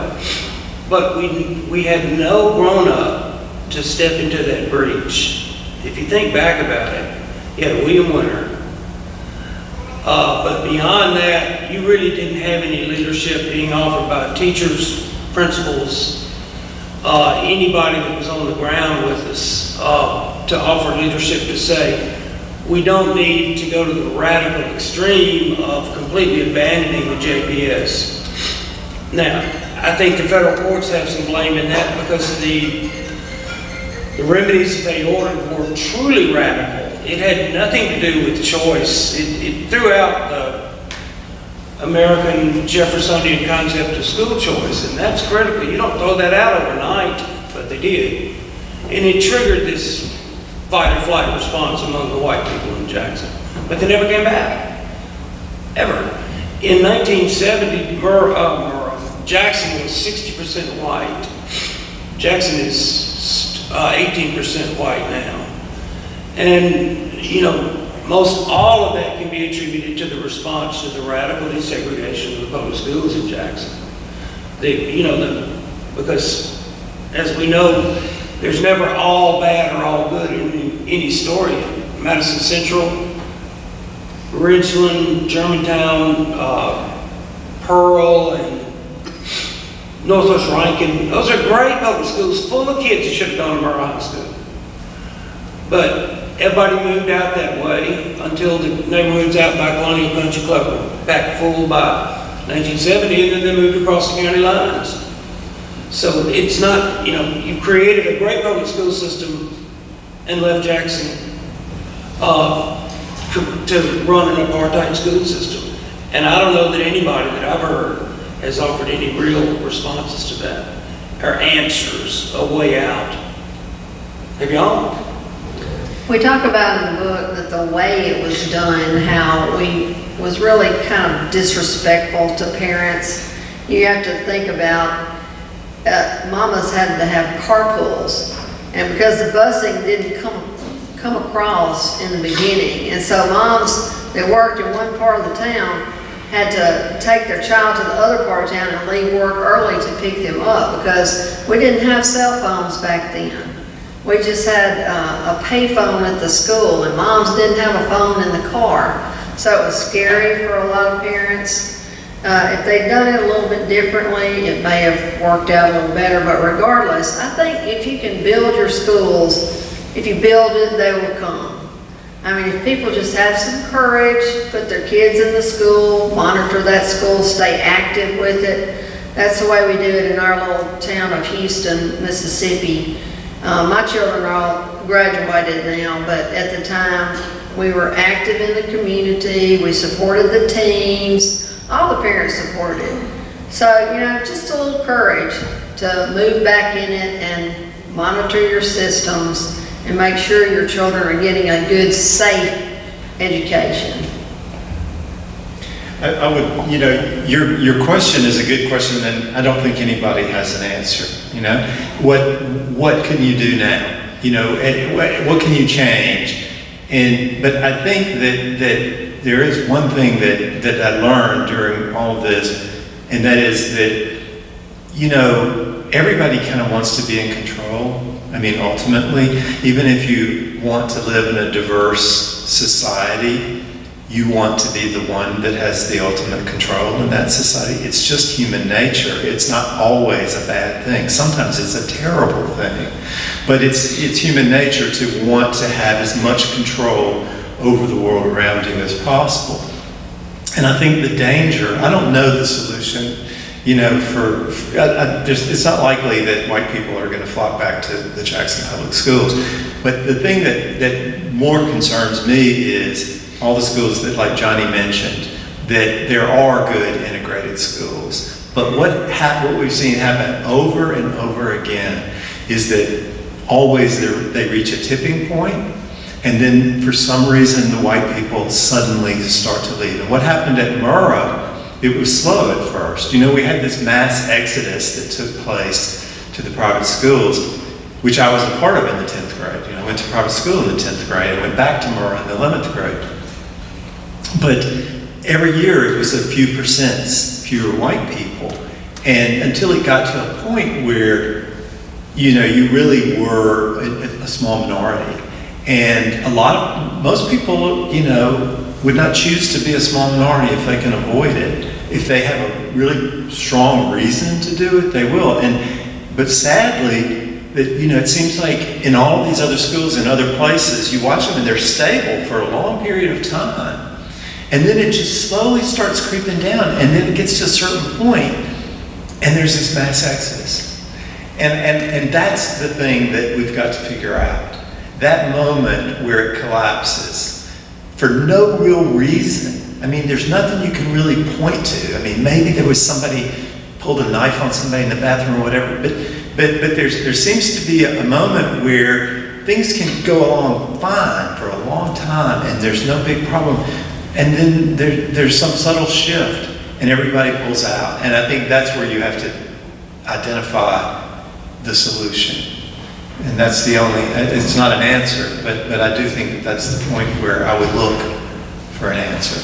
Speaker 4: But we had no grown-up to step into that breach. If you think back about it, you had William Winter. But beyond that, you really didn't have any leadership being offered by teachers, principals, anybody that was on the ground with us to offer leadership to say, we don't need to go to the radical extreme of completely abandoning the JPS. Now, I think the federal courts have some blame in that because the remedies that they ordered were truly radical. It had nothing to do with choice. It threw out the American Jeffersonian concept of school choice, and that's critical. You don't throw that out overnight, but they did. And it triggered this fight or flight response among the white people in Jackson. But they never came back, ever. In 1970, Jackson was 60% white. Jackson is 18% white now. And, you know, most all of that can be attributed to the response to the radical desegregation of the public schools in Jackson. Because, as we know, there's never all bad or all good in any story. Madison Central, Ridgeland, Germantown, Pearl, and Northwest Rankin, those are great public schools full of kids that should have gone to Murrah High School. But everybody moved out that way until the neighborhoods out by Colonial Country Club were back full by 1970, and then they moved across the county lines. So it's not, you created a great public school system and left Jackson to run an apartheid school system. And I don't know that anybody that I've heard has offered any real responses to that, or answers, a way out. Have y'all?
Speaker 2: We talk about in the book that the way it was done, how we was really kind of disrespectful to parents. You have to think about, mamas had to have carpools, and because the busing didn't come across in the beginning, and so moms that worked in one part of the town had to take their child to the other part of town and leave work early to pick them up, because we didn't have cell phones back then. We just had a pay phone at the school, and moms didn't have a phone in the car. So it was scary for a lot of parents. If they'd done it a little bit differently, it may have worked out a little better, but regardless, I think if you can build your schools, if you build it, they will come. I mean, if people just have some courage, put their kids in the school, monitor that school, stay active with it. That's the way we do it in our little town of Houston, Mississippi. My children are all graduated now, but at the time, we were active in the community. We supported the teams. All the parents supported. So, just a little courage to move back in it and monitor your systems and make sure your children are getting a good, safe education.
Speaker 6: I would, your question is a good question, and I don't think anybody has an answer. What can you do now? What can you change? But I think that there is one thing that I learned during all of this, and that is that, everybody kind of wants to be in control. I mean, ultimately, even if you want to live in a diverse society, you want to be the one that has the ultimate control in that society. It's just human nature. It's not always a bad thing. Sometimes it's a terrible thing. But it's human nature to want to have as much control over the world around you as possible. And I think the danger, I don't know the solution, it's not likely that white people are going to flock back to the Jackson Public Schools. But the thing that more concerns me is all the schools that, like Johnny mentioned, that there are good integrated schools. But what we've seen happen over and over again is that always they reach a tipping point, and then for some reason the white people suddenly start to leave. And what happened at Murrah, it was slow at first. We had this mass exodus that took place to the private schools, which I was a part of in the 10th grade. I went to private school in the 10th grade. I went back to Murrah in the 11th grade. But every year it was a few percent fewer white people. And until it got to a point where, you really were a small minority. And most people, would not choose to be a small minority if they can avoid it. If they have a really strong reason to do it, they will. But sadly, it seems like in all of these other schools in other places, you watch them and they're stable for a long period of time. And then it just slowly starts creeping down, and then it gets to a certain point, and there's this mass exodus. And that's the thing that we've got to figure out. That moment where it collapses for no real reason. I mean, there's nothing you can really point to. I mean, maybe there was somebody pulled a knife on somebody in the bathroom or whatever, but there seems to be a moment where things can go along fine for a long time, and there's no big problem. And then there's some subtle shift, and everybody pulls out. And I think that's where you have to identify the solution. And that's the only, it's not an answer, but I do think that's the point where I would look for an answer.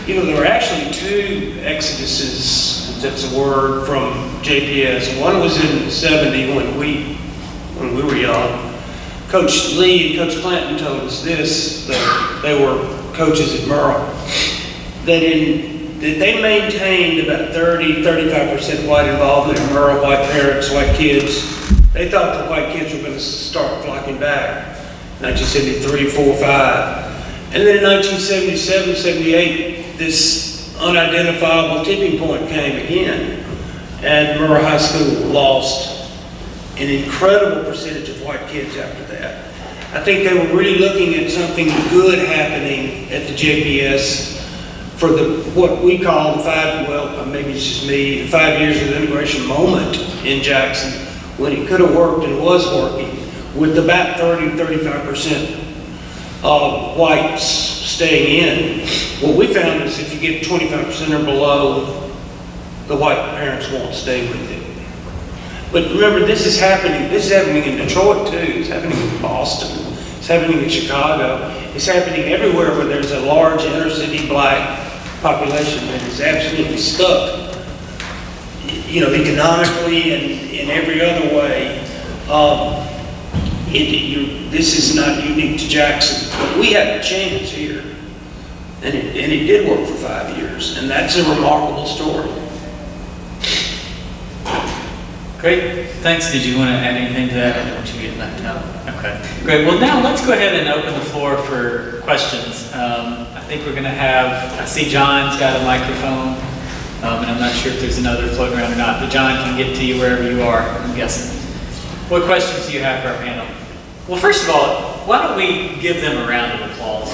Speaker 4: There were actually two exoduses, that's a word, from JPS. One was in the 70s when we were young. Coach Lee and Coach Clanton told us this, that they were coaches at Murrah, that they maintained about 30-35% white involvement in Murrah, white parents, white kids. They thought the white kids were going to start flocking back, 1973, 4, 5. And then in 1977, 78, this unidentifiable tipping point came again, and Murrah High School lost an incredible percentage of white kids after that. I think they were really looking at something good happening at the JPS for what we call maybe it's just me, the 5 years of integration moment in Jackson, when it could have worked and was working, with about 30-35% of whites staying in. What we found is if you get 25% or below, the white parents won't stay with it. But remember, this is happening in Detroit too, it's happening in Boston, it's happening in Chicago, it's happening everywhere where there's a large inner city black population that is absolutely stuck, economically and in every other way. This is not unique to Jackson, but we had a chance here, and it did work for 5 years, and that's a remarkable story.
Speaker 1: Great, thanks. Did you want to add anything to that? I don't want you to get left out. Okay, great. Well, now let's go ahead and open the floor for questions. I think we're going to have, I see John's got a microphone, and I'm not sure if there's another floating around or not, but John can get to you wherever you are, I'm guessing. What questions do you have for our panel? Well, first of all, why don't we give them a round of applause?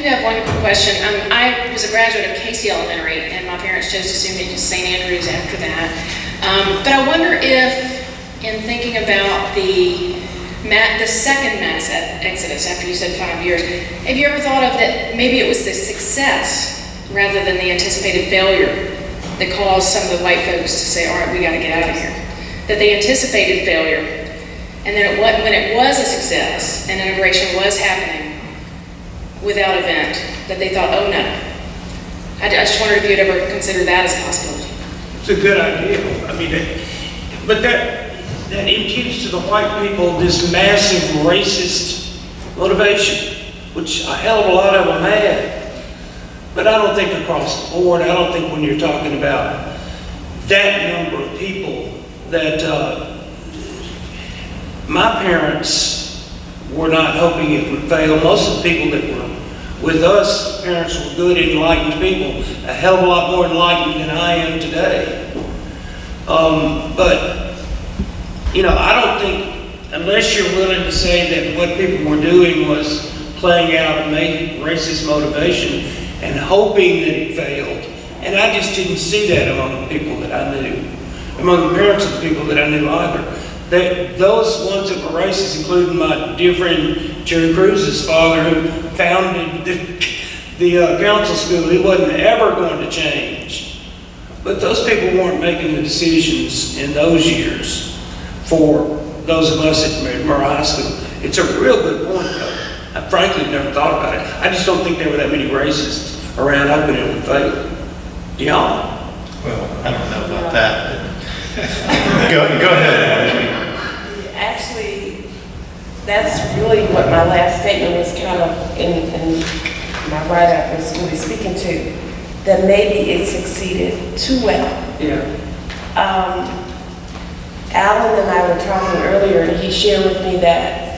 Speaker 7: have one quick question. I was a graduate of Casey Elementary, and my parents chose to send me to St. Andrews after that. But I wonder if, in thinking about the second mass exodus, after you said 5 years, have you ever thought of that maybe it was the success rather than the anticipated failure that caused some of the white folks to say, all right, we got to get out of here? That they anticipated failure, and then when it was a success and integration was happening without event, that they thought, oh no. I just wondered if you'd ever consider that as a possibility.
Speaker 4: It's a good idea. I mean, but that imputes to the white people this massive racist motivation, which a hell of a lot of them had. But I don't think across the board, I don't think when you're talking about that number of people that my parents were not hoping it would fail. Most of the people that were with us, parents were good, enlightened people, a hell of a lot more enlightened than I am today. But, you know, I don't think, unless you're willing to say that what people were doing was playing out a racist motivation and hoping that it failed, and I just didn't see that among the people that I knew, among the parents of the people that I knew either. Those ones that were racist, including my dear friend Jerry Cruz's father, who founded the council school, he wasn't ever going to change. But those people weren't making the decisions in those years for those of us at Murrah High School. It's a real good point, though. I frankly never thought about it. I just don't think there were that many racists around hoping it would fail. Do y'all?
Speaker 6: Well, I don't know about that. Go ahead.
Speaker 3: Actually, that's really what my last statement was kind of in my write-up was really speaking to, that maybe it succeeded too well.
Speaker 4: Yeah.
Speaker 3: Alan and I were talking earlier, and he shared with me that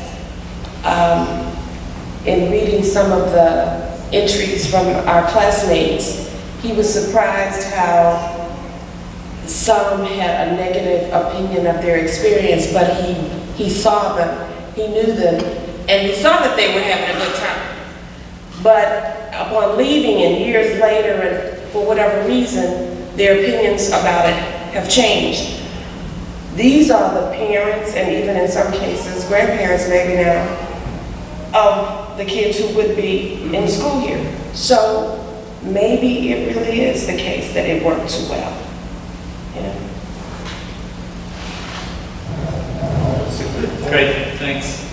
Speaker 3: in reading some of the entries from our classmates, he was surprised how some had a negative opinion of their experience, but he saw them, he knew them, and he saw that they were having a good time. But upon leaving and years later, and for whatever reason, their opinions about it have changed. These are the parents, and even in some cases, grandparents maybe now, of the kids who would be in school here. So maybe it really is the case that it worked too well. Yeah.
Speaker 1: Great, thanks.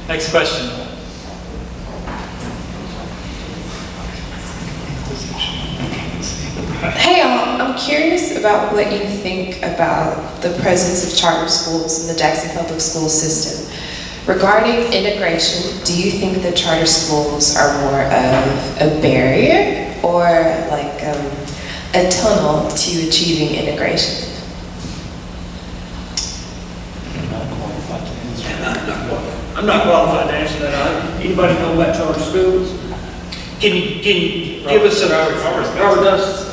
Speaker 1: Next question.
Speaker 8: Hey, I'm curious about what you think about the presence of charter schools in the Jackson Public School system. Regarding integration, do you think that charter schools are more of a barrier or like a tunnel to achieving integration?
Speaker 4: I'm not qualified to answer that. Anybody know about charter schools? Can you give us a Robert does?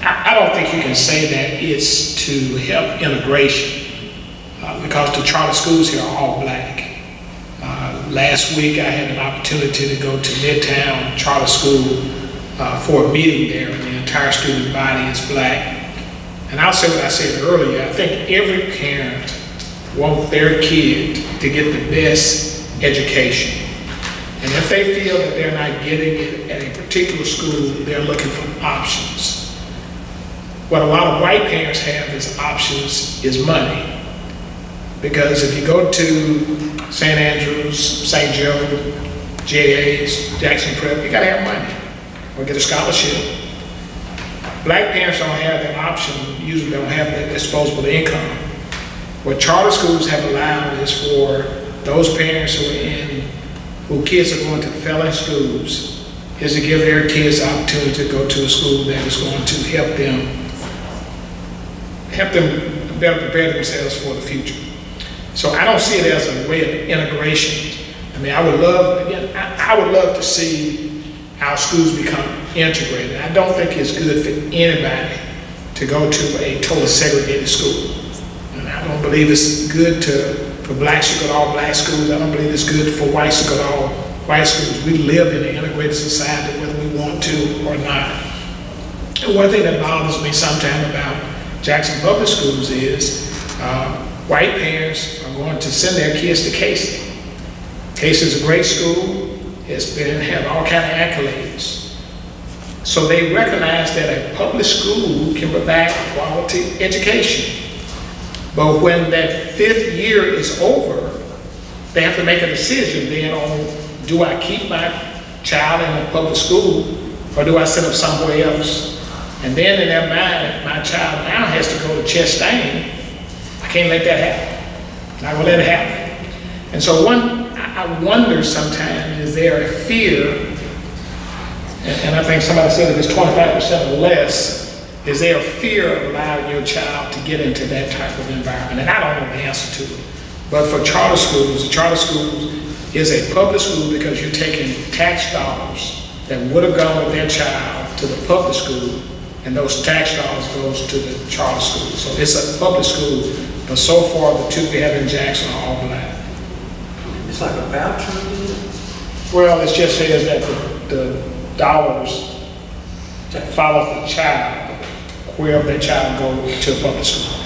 Speaker 5: I don't think you can say that it's to help integration because the charter schools here are all black. Last week I had an opportunity to go to Midtown Charter School for a meeting there, and the entire student body is black. And I'll say what I said earlier, I think every parent wants their kid to get the best education. And if they feel that they're not getting it at a particular school, they're looking for options. What a lot of white parents have as options is money. Because if you go to St. Andrews, St. Joe, JA's, Jackson Prep, you gotta have money or get a scholarship. Black parents don't have that option, usually don't have that disposable income. What charter schools have allowed is for those parents who kids are going to felon schools, is to give their kids the opportunity to go to a school that is going to help them better prepare themselves for the future. So I don't see it as a way of integration. I mean, I would love to see our schools become integrated. I don't think it's good for anybody to go to a totally segregated school. And I don't believe it's good for blacks to go to all black schools. I don't believe it's good for whites to go to all white schools. We live in an integrated society whether we want to or not. And one thing that bothers me sometimes about Jackson Public Schools is white parents are going to send their kids to Casey. Casey is a great school. It's had all kind of accolades. So they recognize that a public school can provide quality education. But when that 5th year is over, they have to make a decision then on, do I keep my child in a public school or do I send them somewhere else? And then in their mind, if my child now has to go to Chastain, I can't let that happen. Not gonna let it happen. And so I wonder sometimes, is there a fear, and I think somebody said if it's 25% or less, is there a fear of allowing your child to get into that type of environment? And I don't know the answer to it. But for charter schools, is a public school because you're taking tax dollars that would have gone with their child to the public school, and those tax dollars goes to the charter school. So it's a public school, but so far the two we have in Jackson are all black.
Speaker 9: It's like a voucher, isn't it?
Speaker 5: Well, it just says that the dollars that follow the child, wherever that child goes to a public school.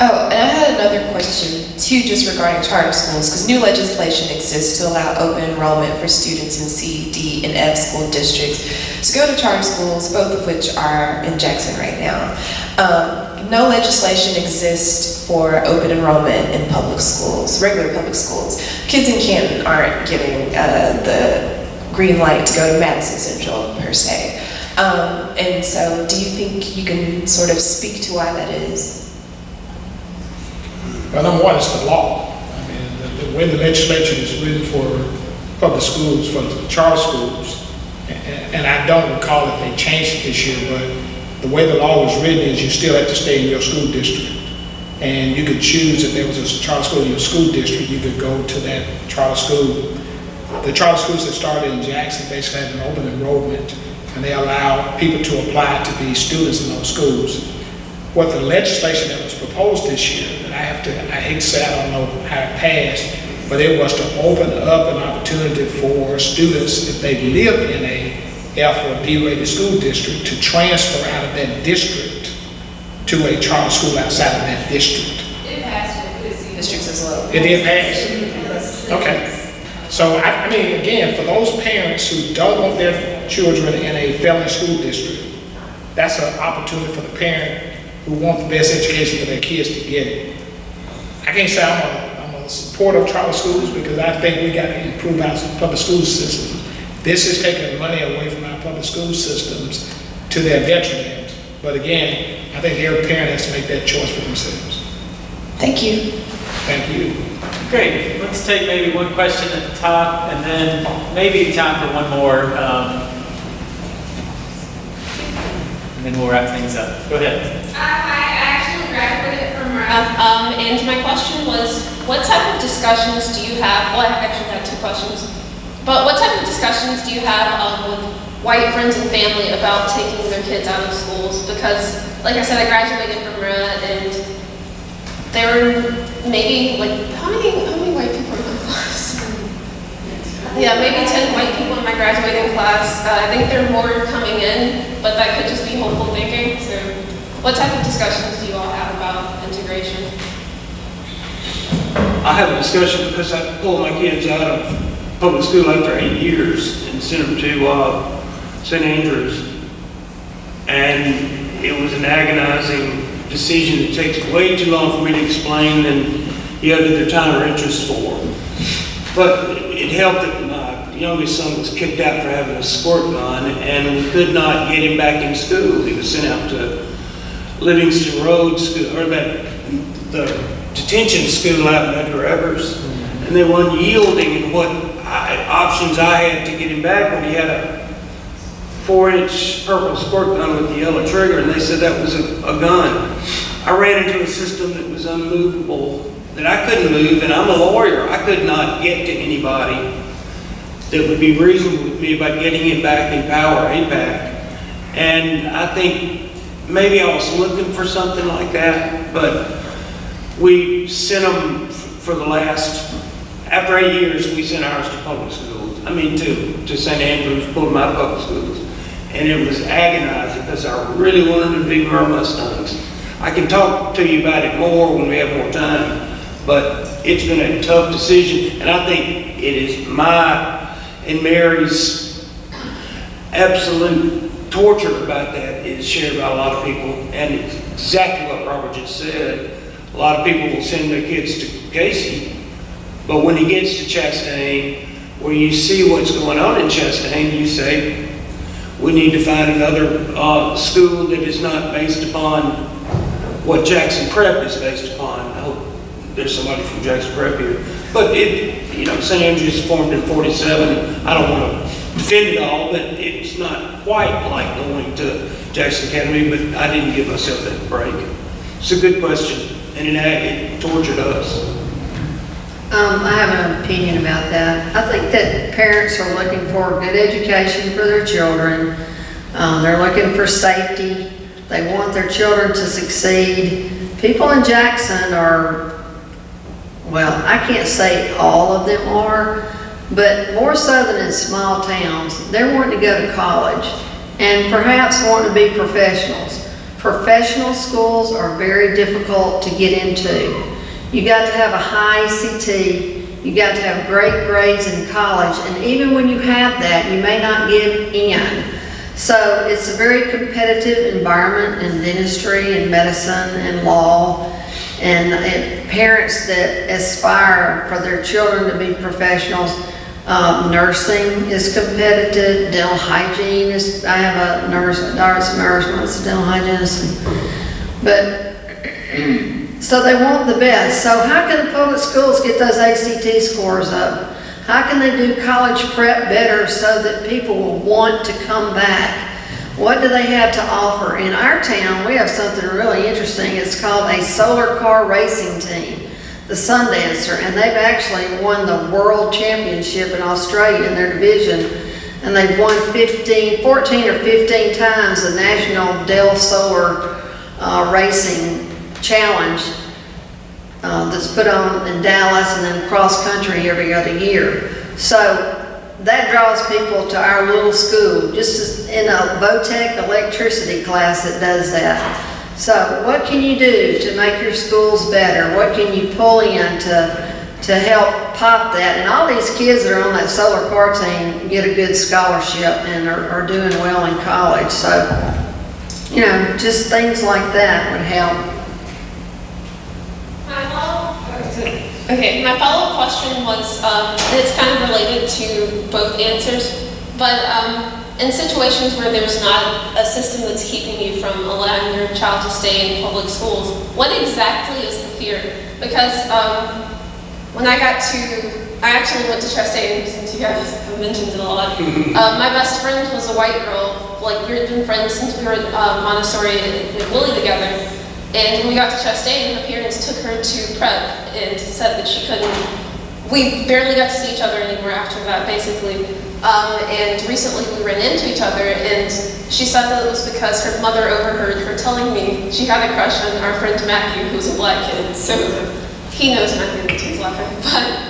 Speaker 8: Oh, and I had another question too, just regarding charter schools, because new legislation exists to allow open enrollment for students in C, D, and F school districts to go to charter schools, both of which are in Jackson right now. No legislation exists for open enrollment in public schools, regular public schools. Kids in Canton aren't getting the green light to go to Madison Central per se. And so do you think you can sort of speak to why that is?
Speaker 5: Well, number one, it's the law. I mean, the way the legislature is written for public schools, for the charter schools, and I don't recall if they changed it this year, but the way the law was written is you still have to stay in your school district. And you could choose, if there was a charter school in your school district, you could go to that charter school. The charter schools that started in Jackson basically had an open enrollment, and they allow people to apply to be students in those schools. What the legislation that was proposed this year, and I hate to say I don't know how it passed, but it was to open up an opportunity for students, if they live in a F or D rated school district, to transfer out of that district to a charter school outside of that district.
Speaker 8: It passed in districts as well.
Speaker 5: It did pass? Okay. So, I mean, again, for those parents who don't want their children in a felony school district, that's an opportunity for the parent who want the best education for their kids to get it. I can't say I'm a supporter of charter schools because I think we got to improve our public school system. This is taking money away from our public school systems to their detriment. But again, I think every parent has to make that choice for themselves.
Speaker 8: Thank you.
Speaker 5: Thank you.
Speaker 1: Great. Let's take maybe one question at the top, and then maybe time for one more, and then we'll wrap things up. Go ahead.
Speaker 10: I actually graduated from Murrah, and my question was, what type of discussions do you have, well, I actually had two questions, but what type of discussions do you have with white friends and family about taking their kids out of schools? Because, like I said, I graduated from Murrah, and there were maybe, like, how many white people in my class? Yeah, maybe 10 white people in my graduating class. I think there are more coming in, but that could just be hopeful thinking. So what type of discussions do you all have about integration?
Speaker 4: I have a discussion because I pulled my kids out of public school after 8 years and sent them to St. Andrews. And it was an agonizing decision. It takes way too long for me to explain and you have their time or interest for. But it helped that my youngest son was kicked out for having a squirt gun, and we could not get him back in school. He was sent out to Livingston Road School, or the detention school out in Edgar Evers, and they weren't yielding in what options I had to get him back when he had a 4-inch purple squirt gun with the yellow trigger, and they said that was a gun. I ran into a system that was unmovable, that I couldn't move, and I'm a lawyer. I could not get to anybody that would be reasonable with me about getting him back in power, APAC. And I think maybe I was looking for something like that, but we sent them for the last, after 8 years, we sent ours to public schools. I mean, to St. Andrews, pulled them out of public schools. And it was agonizing because I really wanted them to be Murrah Mustangs. I can talk to you about it more when we have more time, but it's been a tough decision. And I think it is my and Mary's absolute torture about that is shared by a lot of people. And it's exactly what Robert just said. A lot of people will send their kids to Casey, but when he gets to Chastain, where you see what's going on in Chastain, you say, we need to find another school that is not based upon what Jackson Prep is based upon. I hope there's somebody from Jackson Prep here. But St. Andrews formed in 47. I don't want to defend it all, but it's not quite like going to Jackson Academy, but I didn't give myself that break. It's a good question, and it tortured us.
Speaker 2: I have an opinion about that. I think that parents are looking for a good education for their children. They're looking for safety. They want their children to succeed. People in Jackson are, well, I can't say all of them are, but more so than in small towns, they're wanting to go to college and perhaps wanting to be professionals. Professional schools are very difficult to get into. You got to have a high CT, you got to have great grades in college, and even when you have that, you may not get in. So it's a very competitive environment in dentistry and medicine and law, and parents that aspire for their children to be professionals. Nursing is competitive, dental hygiene is, I have a daughter's a nurse, one's a dental hygienist, but so they want the best. So how can the public schools get those ACT scores up? How can they do college prep better so that people will want to come back? What do they have to offer? In our town, we have something really interesting. It's called a solar car racing team, the Sundancer, and they've actually won the world championship in Australia in their division. And they've won 14 or 15 times the National Dell Solar Racing Challenge that's put on in Dallas and then cross country every other year. So that draws people to our little school, just as in a Votech electricity class that does that. So what can you do to make your schools better? What can you pull in to help pop that? And all these kids that are on that solar car team get a good scholarship and are doing well in college. So, just things like that would help.
Speaker 10: Okay, my follow-up question was, it's kind of related to both answers, but in situations where there's not a system that's keeping you from allowing your child to stay in public schools, what exactly is the fear? Because when I actually went to Chastain, since you guys have mentioned it a lot. My best friend was a white girl, like we've been friends since we were at Montessori and Willie together. And when we got to Chastain, her parents took her to prep and said that she couldn't, we barely got to see each other anymore after that, basically. And recently we ran into each other, and she said that it was because her mother overheard her telling me she had a crush on our friend Matthew, who's a black kid. So he knows Matthew, he's laughing. But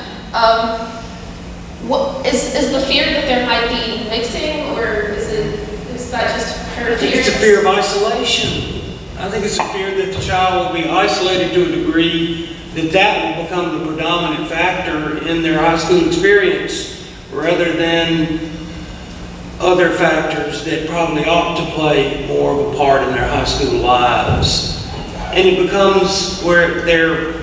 Speaker 10: what is the fear that there might be mixing, or is that just her fear?
Speaker 4: I think it's a fear of isolation. I think it's a fear that the child will be isolated to a degree that will become the predominant factor in their high school experience, rather than other factors that probably ought to play more of a part in their high school lives. And it becomes where their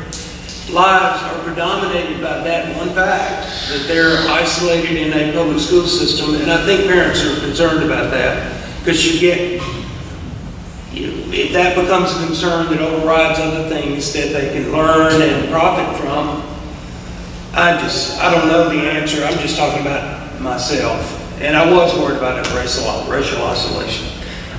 Speaker 4: lives are predominated by that one fact, that they're isolated in a public school system. And I think parents are concerned about that, because if that becomes a concern that overrides other things that they can learn and profit from, I don't know the answer. I'm just talking about myself. And I was worried about racial isolation.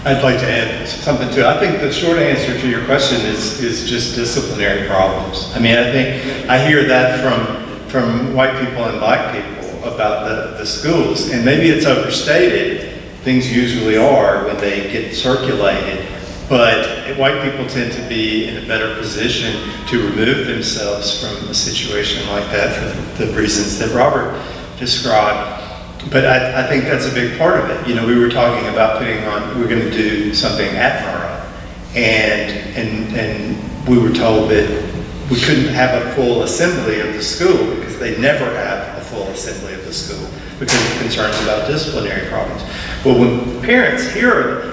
Speaker 6: I'd like to add something to it. I think the short answer to your question is just disciplinary problems. I mean, I think I hear that from white people and black people about the schools, and maybe it's overstated. Things usually are when they get circulated. But white people tend to be in a better position to remove themselves from a situation like that for the reasons that Robert described. But I think that's a big part of it. You know, we were talking about we're going to do something at Murrah, and we were told that we couldn't have a full assembly of the school because they never have a full assembly of the school because of concerns about disciplinary problems. Well, when parents hear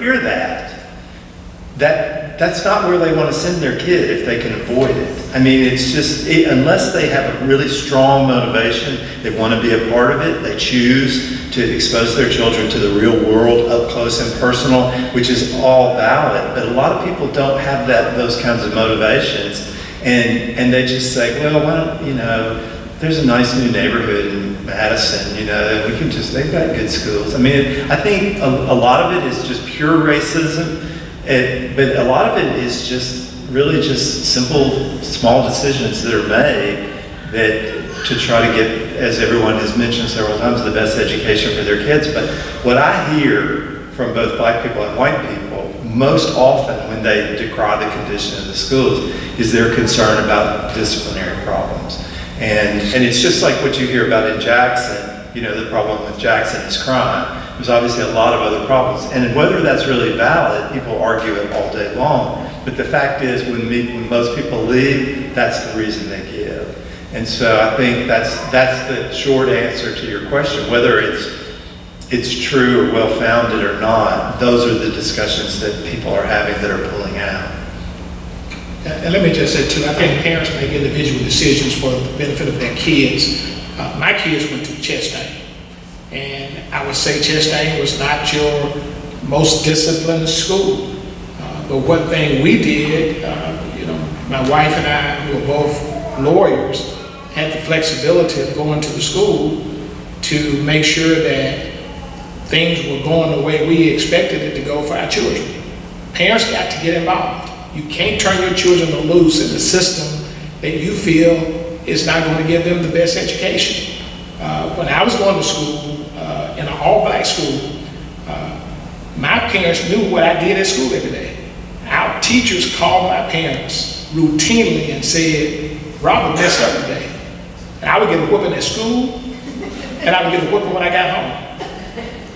Speaker 6: that's not where they want to send their kid if they can avoid it. I mean, it's just, unless they have a really strong motivation, they want to be a part of it, they choose to expose their children to the real world up close and personal, which is all valid. But a lot of people don't have those kinds of motivations. And they just say, well, why don't, you know, there's a nice new neighborhood in Madison, you know, we can just, they've got good schools. I mean, I think a lot of it is just pure racism, but a lot of it is just really just simple, small decisions that are made that to try to get, as everyone has mentioned several times, the best education for their kids. But what I hear from both black people and white people most often when they decry the condition of the schools is their concern about disciplinary problems. And it's just like what you hear about in Jackson, you know, the problem with Jackson is crime. There's obviously a lot of other problems. And whether that's really valid, people argue it all day long. But the fact is, when most people leave, that's the reason they give. And so I think that's the short answer to your question. Whether it's true or well-founded or not, those are the discussions that people are having that are pulling out.
Speaker 5: And let me just say too, I think parents make individual decisions for the benefit of their kids. My kids went to Chastain, and I would say Chastain was not your most disciplined school. But one thing we did, you know, my wife and I, who were both lawyers, had the flexibility of going to the school to make sure that things were going the way we expected it to go for our children. Parents got to get involved. You can't turn your children loose in a system that you feel is not going to give them the best education. When I was going to school, in an all-black school, my parents knew what I did at school every day. Our teachers called my parents routinely and said, Robert messed up today. And I would get a whooping at school, and I would get a whooping when I got home.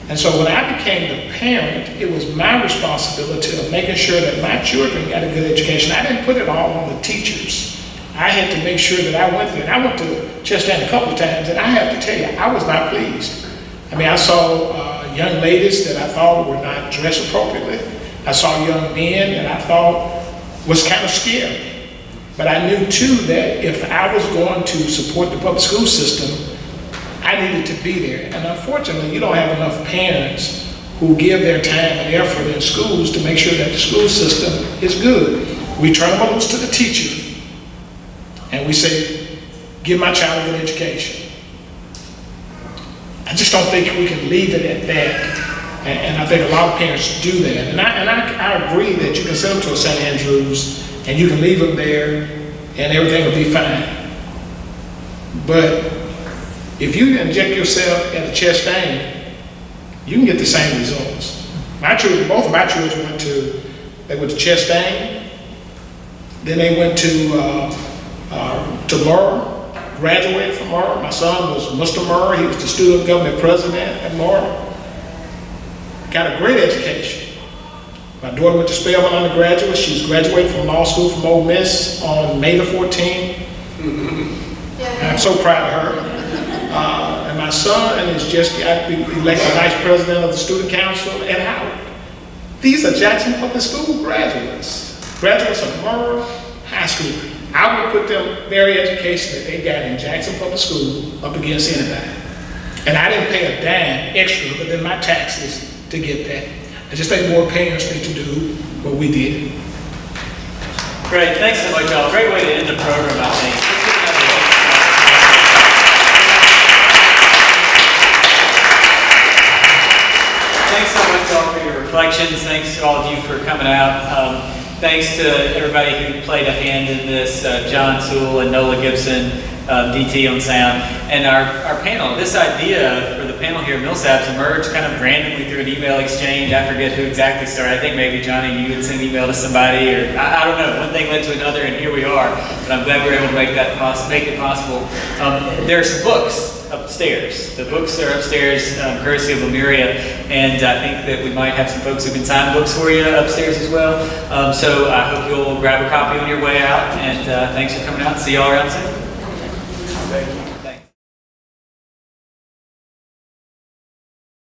Speaker 5: And so when I became the parent, it was my responsibility of making sure that my children got a good education. I didn't put it all on the teachers. I had to make sure that I went there. And I went to Chastain a couple of times, and I have to tell you, I was not pleased. I mean, I saw young ladies that I thought were not dressed appropriately. I saw young men that I thought was kind of scary. But I knew too that if I was going to support the public school system, I needed to be there. And unfortunately, you don't have enough parents who give their time and effort in schools to make sure that the school system is good. We turn them loose to the teacher, and we say, give my child a good education. I just don't think we can leave it at that. And I think a lot of parents do that. And I agree that you can send them to a St. Andrews and you can leave them there and everything will be fine. But if you inject yourself at a Chastain, you can get the same results. My children, both of my children went to Chastain, then they went to Murrah, graduated from Murrah. My son was Mr. Murrah, he was the student government president at Murrah. Got a great education. My daughter went to Spelman undergraduate. She's graduating from law school from Ole Miss on May the 14th. I'm so proud of her. And my son is just got elected vice president of the student council at Howard. These are Jackson Public School graduates of Murrah High School. I would put their very education that they got in Jackson Public School up against anybody. And I didn't pay a dime extra, but then my taxes to get that. I just think more parents need to do what we did.
Speaker 1: Great, thanks so much, y'all. Great way to end the program, I think. Thanks so much, y'all, for your reflections. Thanks to all of you for coming out. thanks to everybody who played a hand in this, John Sewell and Nola Gibson, DT on sound, and our panel. This idea for the panel here at Millsaps emerged kind of randomly through an email exchange. I forget who exactly started. I think maybe Johnny, you had sent an email to somebody, or I don't know. One thing led to another, and here we are. But I'm glad we were able to make it possible. There are some books upstairs. The books are upstairs, courtesy of Murrah, and I think that we might have some folks who can sign books for you upstairs as well. So I hope you'll grab a copy on your way out, and thanks for coming out. See y'all around soon. Thank you.